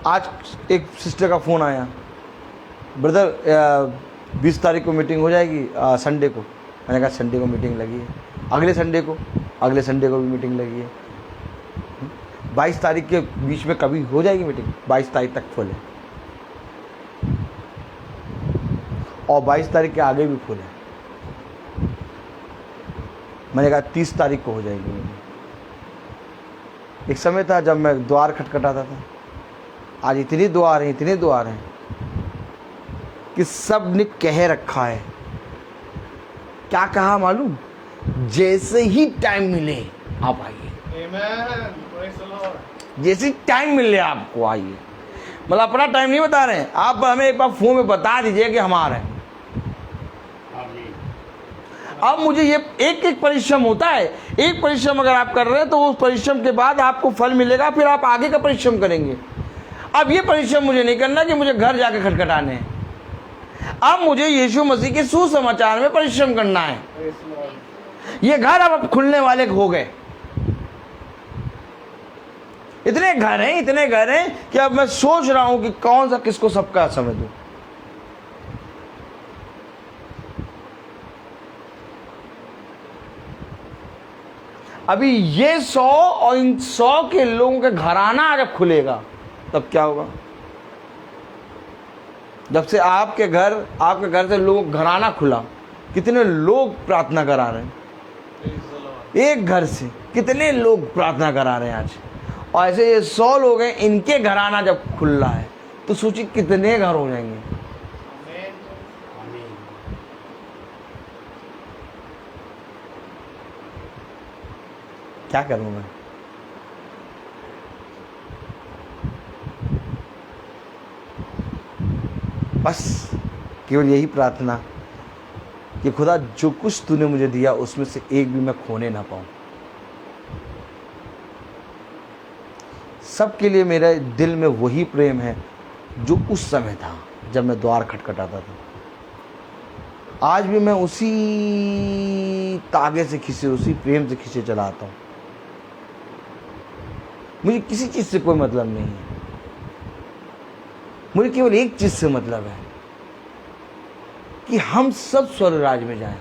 आज एक सिस्टर का फ़ोन आया, ब्रदर 20 तारीख को मीटिंग हो जाएगी, संडे को। मैंने कहा संडे को मीटिंग लगी है, अगले संडे को भी मीटिंग लगी है। 22 तारीख के बीच में कभी हो जाएगी मीटिंग, 22 तारीख तक फुल है, और 22 तारीख के आगे भी फुल है। मैंने कहा 30 तारीख को हो जाएगी मीटिंग। एक समय था जब मैं द्वार खटखटाता था, आज इतने द्वार हैं कि सब ने कह रखा है। क्या कहा मालूम? जैसे ही टाइम मिले आप आइए, जैसे टाइम मिले आपको आइए। मतलब अपना टाइम नहीं बता रहे हैं, आप हमें एक बार फोन में बता दीजिए कि हम आ रहे हैं। अब मुझे ये एक परिश्रम होता है, एक परिश्रम अगर आप कर रहे हैं तो उस परिश्रम के बाद आपको फल मिलेगा, फिर आप आगे का परिश्रम करेंगे। अब ये परिश्रम मुझे नहीं करना कि मुझे घर जाके खटखटाने हैं। अब मुझे यीशु मसीह के सुसमाचार में परिश्रम करना है। ये घर अब खुलने वाले हो गए। इतने घर हैं कि अब मैं सोच रहा हूं कि कौन सा किसको सबका समय दूं। अभी ये 100 और इन 100 के लोगों का घराना जब खुलेगा तब क्या होगा? जब से आपके घर से लोग घराना खुला, कितने लोग प्रार्थना करा रहे हैं। एक घर से कितने लोग प्रार्थना करा रहे हैं आज। और ऐसे ये 100 लोग हैं, इनके घराना जब खुल रहा है तो सोचिए कितने घर हो जाएंगे। क्या करूं मैं? बस केवल यही प्रार्थना कि खुदा जो कुछ तूने मुझे दिया उसमें से एक भी मैं खोने ना पाऊं। सबके लिए मेरे दिल में वही प्रेम है जो उस समय था जब मैं द्वार खटखटाता था। आज भी मैं उसी तागे से खींचे, उसी प्रेम से खींचे चला आता हूं। मुझे किसी चीज से कोई मतलब नहीं है, मुझे केवल एक चीज से मतलब है कि हम सब स्वर्ग राज्य में जाएं।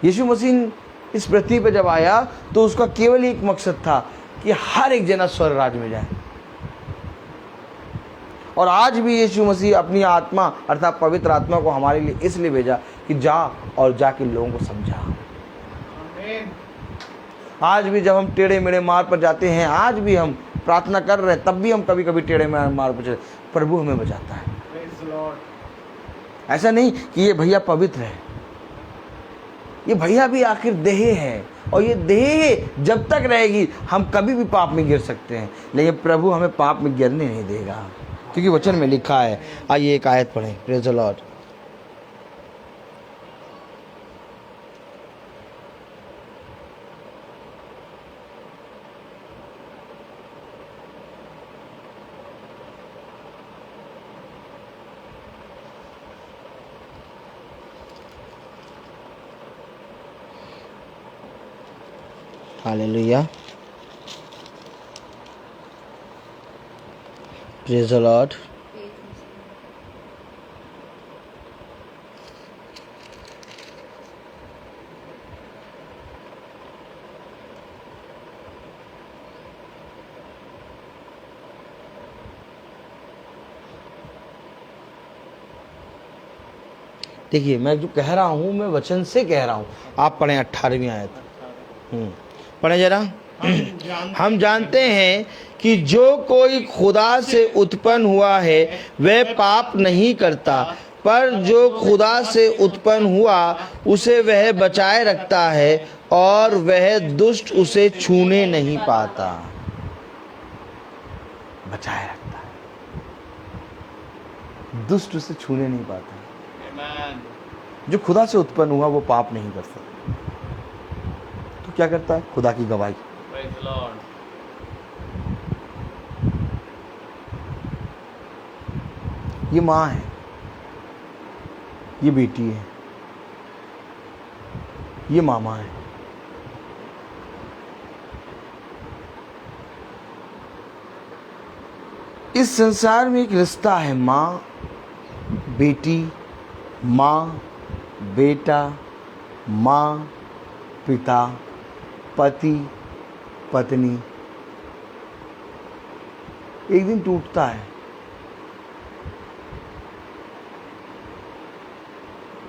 यीशु मसीह इस पृथ्वी पर जब आया तो उसका केवल एक मकसद था कि हर एक जना स्वर्ग राज्य में जाए। और आज भी यीशु मसीह अपनी आत्मा अर्थात पवित्र आत्मा को हमारे लिए इसलिए भेजा कि जा और जाके लोगों को समझा। आज भी जब हम टेढ़े मेढ़े मार्ग पर जाते हैं, आज भी हम प्रार्थना कर रहे हैं, तब भी हम कभी कभी टेढ़े मार्ग पर चले, प्रभु हमें बचाता है। ऐसा नहीं कि ये भैया पवित्र है, ये भैया भी आखिर देह है, और ये देह जब तक रहेगी हम कभी भी पाप में गिर सकते हैं, लेकिन प्रभु हमें पाप में गिरने नहीं देगा, क्योंकि वचन में लिखा है। आइए एक आयत पढ़ें। Praise the Lord. Hallelujah, praise the Lord. देखिए, मैं जो कह रहा हूँ मैं वचन से कह रहा हूँ। आप पढ़ें 18वीं आयत, पढ़ें जरा। हम जानते हैं कि जो कोई खुदा से उत्पन्न हुआ है वह पाप नहीं करता, पर जो खुदा से उत्पन्न हुआ उसे वह बचाए रखता है और वह दुष्ट उसे छूने नहीं पाता। बचाए रखता है, दुष्ट उसे छूने नहीं पाता। जो खुदा से उत्पन्न हुआ वो पाप नहीं कर सकता, तो क्या करता है? खुदा की गवाही। ये माँ है, ये बेटी है, ये मामा है। इस संसार में एक रिश्ता है, माँ बेटी, माँ बेटा, माँ पिता, पति पत्नी। एक दिन टूटता है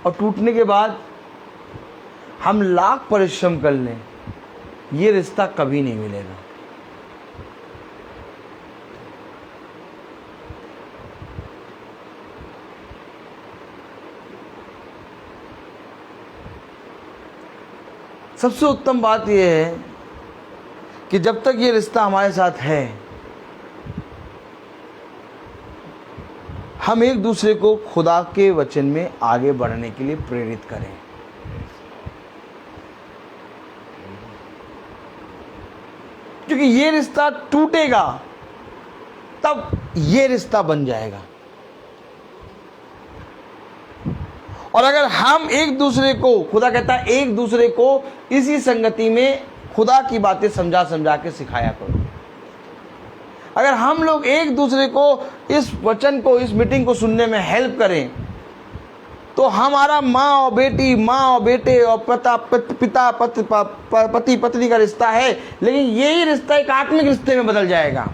और टूटने के बाद हम लाख परिश्रम कर लें, ये रिश्ता कभी नहीं मिलेगा। सबसे उत्तम बात यह है कि जब तक ये रिश्ता हमारे साथ है, हम एक दूसरे को खुदा के वचन में आगे बढ़ने के लिए प्रेरित करें। क्योंकि ये रिश्ता टूटेगा तब ये रिश्ता बन जाएगा। और अगर हम एक दूसरे को, खुदा कहता है एक दूसरे को इसी संगति में खुदा की बातें समझा समझा के सिखाया करो। अगर हम लोग एक दूसरे को इस वचन को, इस मीटिंग को सुनने में हेल्प करें, तो हमारा माँ और बेटी, माँ और बेटे और पिता पति पत्नी का रिश्ता है, लेकिन यही रिश्ता एक आत्मिक रिश्ते में बदल जाएगा।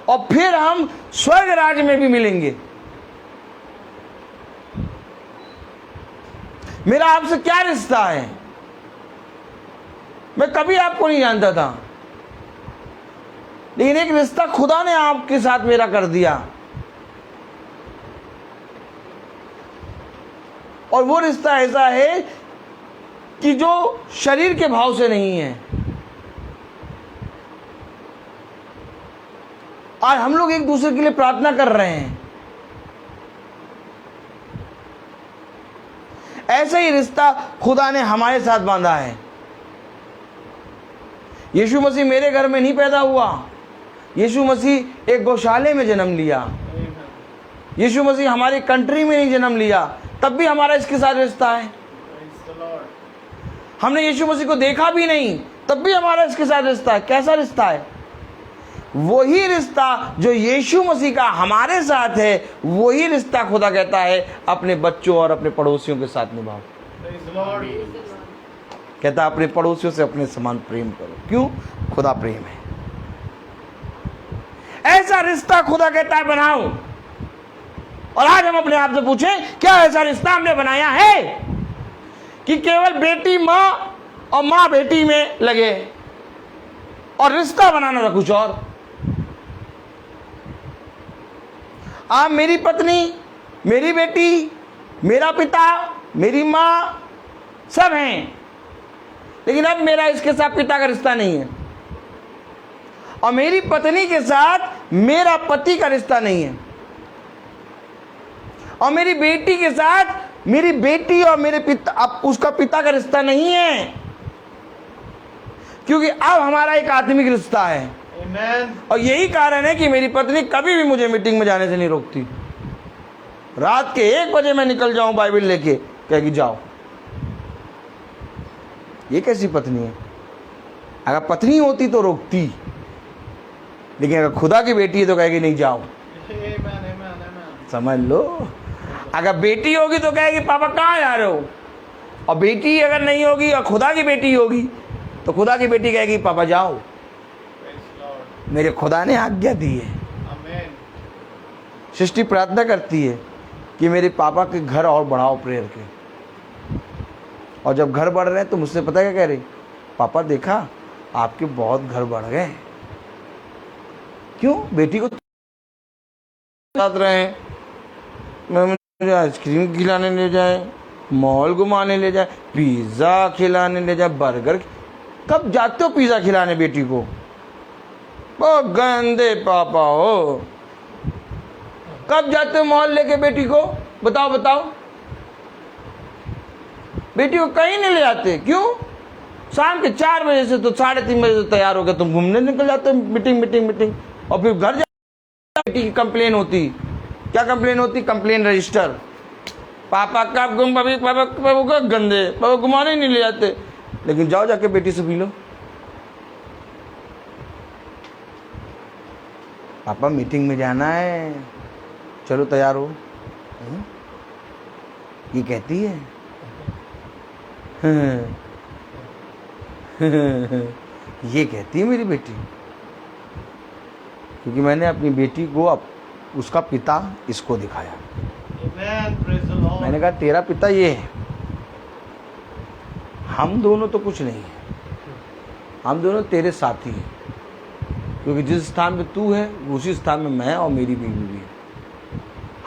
और फिर हम स्वर्ग राज्य में भी मिलेंगे। मेरा आपसे क्या रिश्ता है? मैं कभी आपको नहीं जानता था, लेकिन एक रिश्ता खुदा ने आपके साथ मेरा कर दिया। और वो रिश्ता ऐसा है कि जो शरीर के भाव से नहीं है। आज हम लोग एक दूसरे के लिए प्रार्थना कर रहे हैं। ऐसा ही रिश्ता खुदा ने हमारे साथ बांधा है। यीशु मसीह मेरे घर में नहीं पैदा हुआ, यीशु मसीह एक गौशाले में जन्म लिया। यीशु मसीह हमारी कंट्री में नहीं जन्म लिया, तब भी हमारा इसके साथ रिश्ता है। हमने यीशु मसीह को देखा भी नहीं, तब भी हमारा इसके साथ रिश्ता है। कैसा रिश्ता है? वही रिश्ता जो यीशु मसीह का हमारे साथ है, वही रिश्ता खुदा कहता है अपने बच्चों और अपने पड़ोसियों के साथ निभाओ। कहता है अपने पड़ोसियों से अपने समान प्रेम करो। क्यों? खुदा प्रेम है। ऐसा रिश्ता खुदा कहता है बनाओ। और आज हम अपने आप से पूछें, क्या ऐसा रिश्ता हमने बनाया है कि केवल बेटी माँ और माँ बेटी में लगे और रिश्ता बनाना था कुछ और? आप मेरी पत्नी, मेरी बेटी, मेरा पिता, मेरी माँ सब हैं, लेकिन अब मेरा इसके साथ पिता का रिश्ता नहीं है, और मेरी पत्नी के साथ मेरा पति का रिश्ता नहीं है, और मेरी बेटी के साथ मेरी बेटी और मेरे पिता, अब उसका पिता का रिश्ता नहीं है, क्योंकि अब हमारा एक आत्मिक रिश्ता है। और यही कारण है कि मेरी पत्नी कभी भी मुझे मीटिंग में जाने से नहीं रोकती। रात के 1 बजे मैं निकल जाऊं बाइबल लेके, कहेगी जाओ। ये कैसी पत्नी है? अगर पत्नी होती तो रोकती, लेकिन अगर खुदा की बेटी है तो कहेगी नहीं जाओ। समझ लो, अगर बेटी होगी तो कहेगी पापा कहाँ जा रहे हो, और बेटी अगर नहीं होगी और खुदा की बेटी होगी तो खुदा की बेटी कहेगी पापा जाओ, मेरे खुदा ने आज्ञा दी है। सृष्टि प्रार्थना करती है कि मेरे पापा के घर और बढ़ाओ प्रेयर के, और जब घर बढ़ रहे हैं तो मुझसे पता क्या कह रही, पापा देखा आपके बहुत घर बढ़ गए। क्यों? बेटी को साथ रहे, मैं मुझे आइसक्रीम खिलाने ले जाए, मॉल घुमाने ले जाए, पिज़्ज़ा खिलाने ले जाए, बर्गर। कब जाते हो पिज़्ज़ा खिलाने बेटी को? बहुत गंदे पापा हो। कब जाते हो मॉल लेके बेटी को? बताओ बताओ। बेटी को कहीं नहीं ले जाते। क्यों? शाम के 4 बजे से तो 3:30 बजे से तैयार होकर तुम घूमने निकल जाते हो, मीटिंग मीटिंग मीटिंग, और फिर घर बेटी की कंप्लेन होती। क्या कंप्लेन होती? Complain register. पापा कब घूम, पापा को गंदे, पापा घुमाने नहीं ले जाते। लेकिन जाओ जाके बेटी से मिलो, पापा मीटिंग में जाना है, चलो तैयार हो। ये कहती है ये कहती है मेरी बेटी, क्योंकि मैंने अपनी बेटी को उसका पिता इसको दिखाया। मैंने कहा तेरा पिता ये है, हम दोनों तो कुछ नहीं है, हम दोनों तेरे साथी हैं, क्योंकि जिस स्थान पे तू है उसी स्थान में मैं और मेरी बीवी भी है,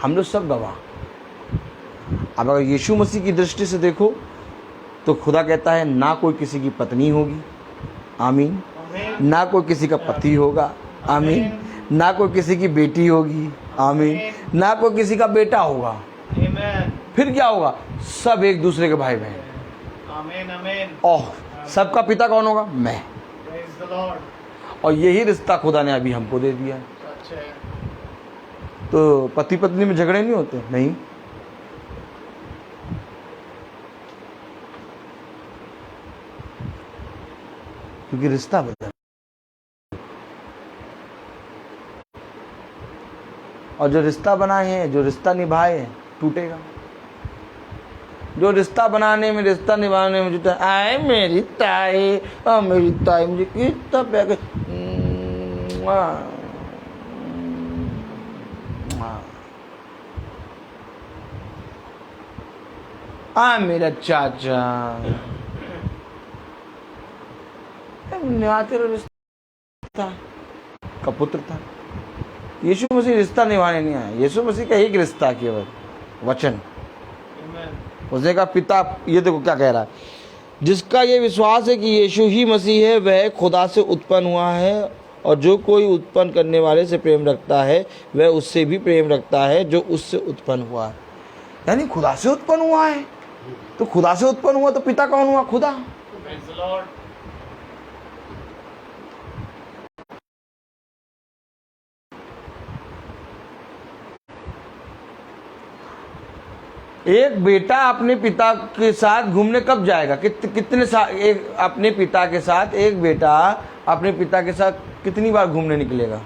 हम लोग सब गवाह। अब अगर यीशु मसीह की दृष्टि से देखो तो खुदा कहता है ना कोई किसी की पत्नी होगी, आमीन, ना कोई किसी का पति होगा, आमीन, ना कोई किसी की बेटी होगी, आमीन, ना कोई किसी का बेटा होगा। फिर क्या होगा? सब एक दूसरे के भाई बहन। ओह, सबका पिता कौन होगा? मैं। और यही रिश्ता खुदा ने अभी हमको दे दिया। तो पति पत्नी में झगड़े नहीं होते? नहीं। क्योंकि रिश्ता बदल, और जो रिश्ता बनाए हैं, जो रिश्ता निभाए हैं, टूटेगा। जो रिश्ता बनाने में, रिश्ता निभाने में जुटा, आए मेरी ताई, मेरी ताई मुझे कितना प्यार, मेरा चाचा, तेरा रिश्ता का पुत्र था। यीशु मसीह रिश्ता निभाने नहीं आया, यीशु मसीह का एक रिश्ता केवल वचन। उसने कहा पिता, ये देखो क्या कह रहा है, जिसका ये विश्वास है कि यीशु ही मसीह है वह खुदा से उत्पन्न हुआ है, और जो कोई उत्पन्न करने वाले से प्रेम रखता है वह उससे भी प्रेम रखता है जो उससे उत्पन्न हुआ है। यानी खुदा से उत्पन्न हुआ है, तो खुदा से उत्पन्न हुआ तो पिता कौन हुआ? खुदा। एक बेटा अपने पिता के साथ घूमने कब जाएगा? कितने साल एक अपने पिता के साथ, एक बेटा अपने पिता के साथ कितनी बार घूमने निकलेगा?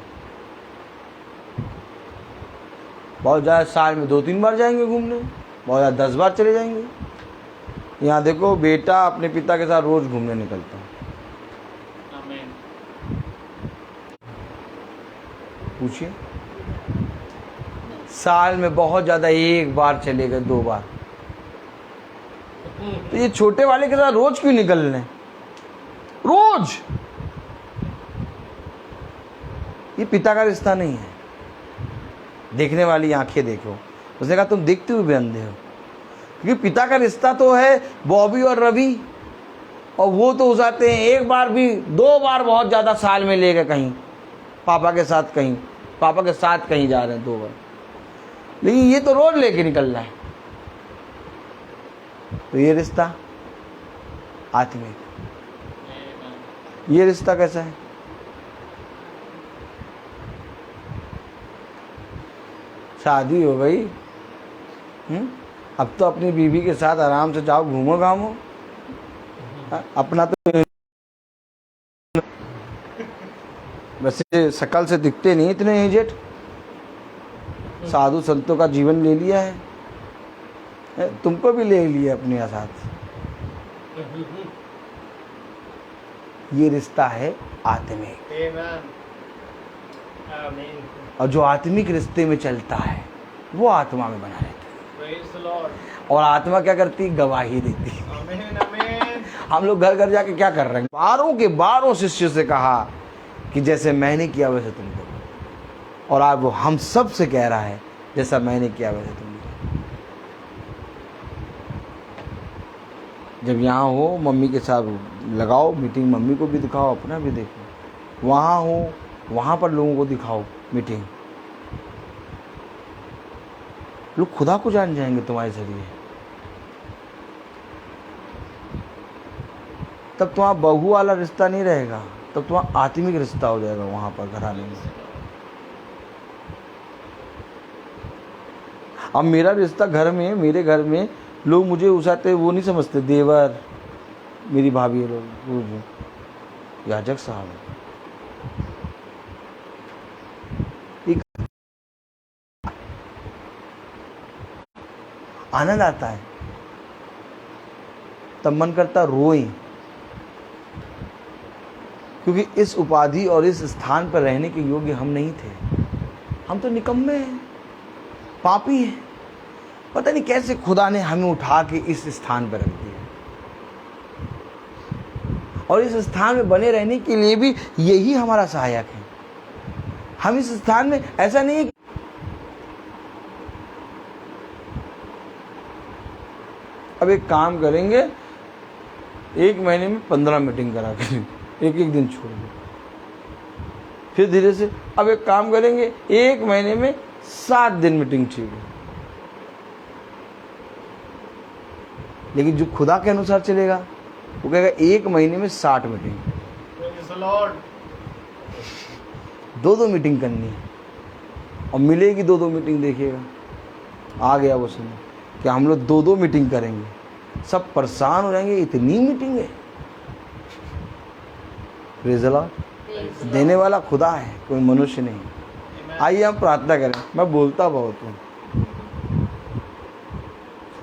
बहुत ज़्यादा साल में 2-3 बार जाएंगे घूमने, बहुत ज़्यादा 10 बार चले जाएंगे। यहाँ देखो, बेटा अपने पिता के साथ रोज घूमने निकलता है। पूछिए, साल में बहुत ज़्यादा 1 बार चलेगा, 2 बार। तो ये छोटे वाले के साथ रोज क्यों निकल रहे हैं? रोज। ये पिता का रिश्ता नहीं है। देखने वाली आंखें देखो। उसने कहा तुम देखते हुए भी अंधे हो, क्योंकि पिता का रिश्ता तो है बॉबी और रवि, और वो तो हो जाते हैं 1 बार भी, 2 बार बहुत ज़्यादा साल में ले गए कहीं पापा के साथ, कहीं पापा के साथ कहीं जा रहे हैं 2 बार, लेकिन ये तो रोज लेके निकल रहा है। तो ये रिश्ता आत्मिक, ये रिश्ता कैसा है? शादी हो गई, अब तो अपनी बीवी के साथ आराम से जाओ, घूमो घामो, अपना तो वैसे शकल से दिखते नहीं इतने एजेड, साधु संतों का जीवन ले लिया है, तुमको भी ले लिया अपने साथ। ये रिश्ता है आत्मिक, और जो आत्मिक रिश्ते में चलता है वो आत्मा में बना रहता है। और आत्मा क्या करती? गवाही देती। हम लोग घर घर जाके क्या कर रहे हैं? 12 के 12 शिष्य से कहा कि जैसे मैंने किया वैसे तुम करो, और आज वो हम सब से कह रहा है जैसा मैंने किया वैसे तुम करो। जब यहाँ हो मम्मी के साथ लगाओ मीटिंग, मम्मी को भी दिखाओ, अपना भी देखो। वहाँ हो वहाँ पर लोगों को दिखाओ मीटिंग, लोग खुदा को जान जाएंगे तुम्हारे जरिए। तब तुम्हारा बहू वाला रिश्ता नहीं रहेगा, तब तुम्हारा आत्मिक रिश्ता हो जाएगा वहाँ पर घराने में। अब मेरा रिश्ता घर में, मेरे घर में लोग मुझे उसाते वो नहीं समझते देवर, मेरी भाभी लोग, वो याजक साहब आनंद आता है, तब मन करता रोए, क्योंकि इस उपाधि और इस स्थान पर रहने के योग्य हम नहीं थे। हम तो निकम्मे हैं, पापी हैं। पता नहीं कैसे खुदा ने हमें उठा के इस स्थान पर रख दिया, और इस स्थान में बने रहने के लिए भी यही हमारा सहायक है। हम इस स्थान में ऐसा नहीं है कि अब एक काम करेंगे, 1 महीने में 15 मीटिंग करा करें, एक एक दिन छोड़ दो, फिर धीरे से अब एक काम करेंगे, 1 महीने में 7 दिन मीटिंग चाहिए। लेकिन जो खुदा के अनुसार चलेगा वो कहेगा 1 महीने में 60 मीटिंग, 2-2 मीटिंग करनी है, और मिलेगी 2-2 मीटिंग। देखिएगा आ गया वो समय कि हम लोग 2-2 मीटिंग करेंगे, सब परेशान हो जाएंगे, इतनी मीटिंग है। Praise the Lord. देने वाला खुदा है, कोई मनुष्य नहीं। आइए हम प्रार्थना करें। मैं बोलता बहुत हूँ,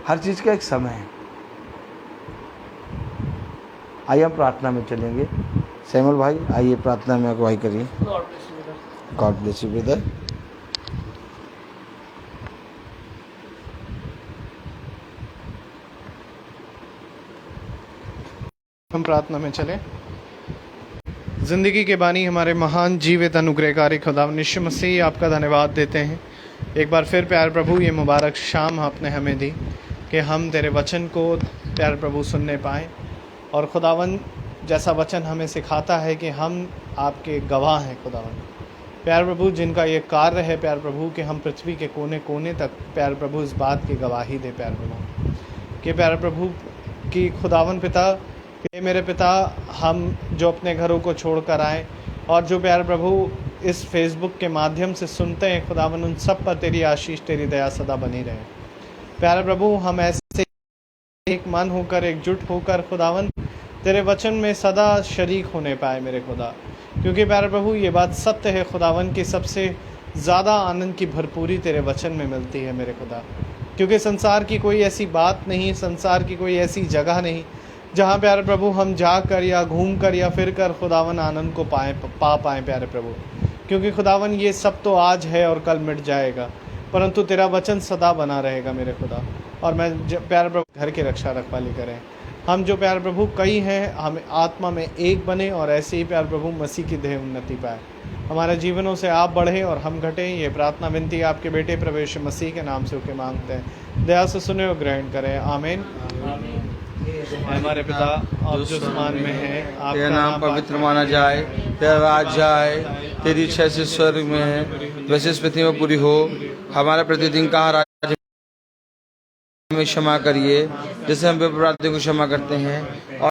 हर चीज़ का एक समय है। आइए हम प्रार्थना में चलेंगे। सैमुअल भाई आइए प्रार्थना में अगुवाई करिए। God bless you brother. हम प्रार्थना में चले। ज़िंदगी के बानी हमारे महान जीवित अनुग्रहकारी खुदा यीशु मसीह, आपका धन्यवाद देते हैं। एक बार फिर प्यार प्रभु ये मुबारक शाम आपने हमें दी कि हम तेरे वचन को प्यार प्रभु सुनने पाएँ, और खुदावन जैसा वचन हमें सिखाता है कि हम आपके गवाह हैं खुदावन। प्यार प्रभु जिनका ये कार्य है प्यार प्रभु कि हम पृथ्वी के कोने कोने तक प्यार प्रभु इस बात की गवाही दे प्यार प्रभु कि प्यार प्रभु की खुदावन पिता कि मेरे पिता, हम जो अपने घरों को छोड़कर आए और जो प्यार प्रभु इस फेसबुक के माध्यम से सुनते हैं खुदावन, उन सब पर तेरी आशीष तेरी दया सदा बनी रहे। प्यारे प्रभु हम ऐसे एक मन होकर एकजुट होकर खुदावन तेरे वचन में सदा शरीक होने पाए मेरे खुदा, क्योंकि प्यारे प्रभु ये बात सत्य है खुदावन की सबसे ज़्यादा आनंद की भरपूरी तेरे वचन में मिलती है मेरे खुदा, क्योंकि संसार की कोई ऐसी बात नहीं, संसार की कोई ऐसी जगह नहीं जहाँ प्यारे प्रभु हम जाकर या घूम कर या फिर कर खुदावन आनंद को पा पाएँ प्यारे प्रभु, क्योंकि खुदावन ये सब तो आज है और कल मिट जाएगा, परंतु तेरा वचन सदा बना रहेगा मेरे खुदा। और मैं प्यारे प्रभु घर की रक्षा रखवाली करें, हम जो प्यारे प्रभु कई हैं हम आत्मा में एक बने, और ऐसे ही प्यारे प्रभु मसीह की देह उन्नति पाए, हमारे जीवनों से आप बढ़ें और हम घटें। ये प्रार्थना विनती आपके बेटे प्रभु यीशु मसीह के नाम से होकर मांगते हैं, दया से सुने और ग्रहण करें। आमीन। हमारे पिता आप जो आसमान में है, तेरा नाम पवित्र माना जाए, तेरा राज जाए, तेरी इच्छा से स्वर्ग में है वैसे इस पृथ्वी में पूरी हो। हमारा प्रतिदिन का आहार हमें क्षमा करिए जैसे हम अपराधियों को क्षमा करते हैं, और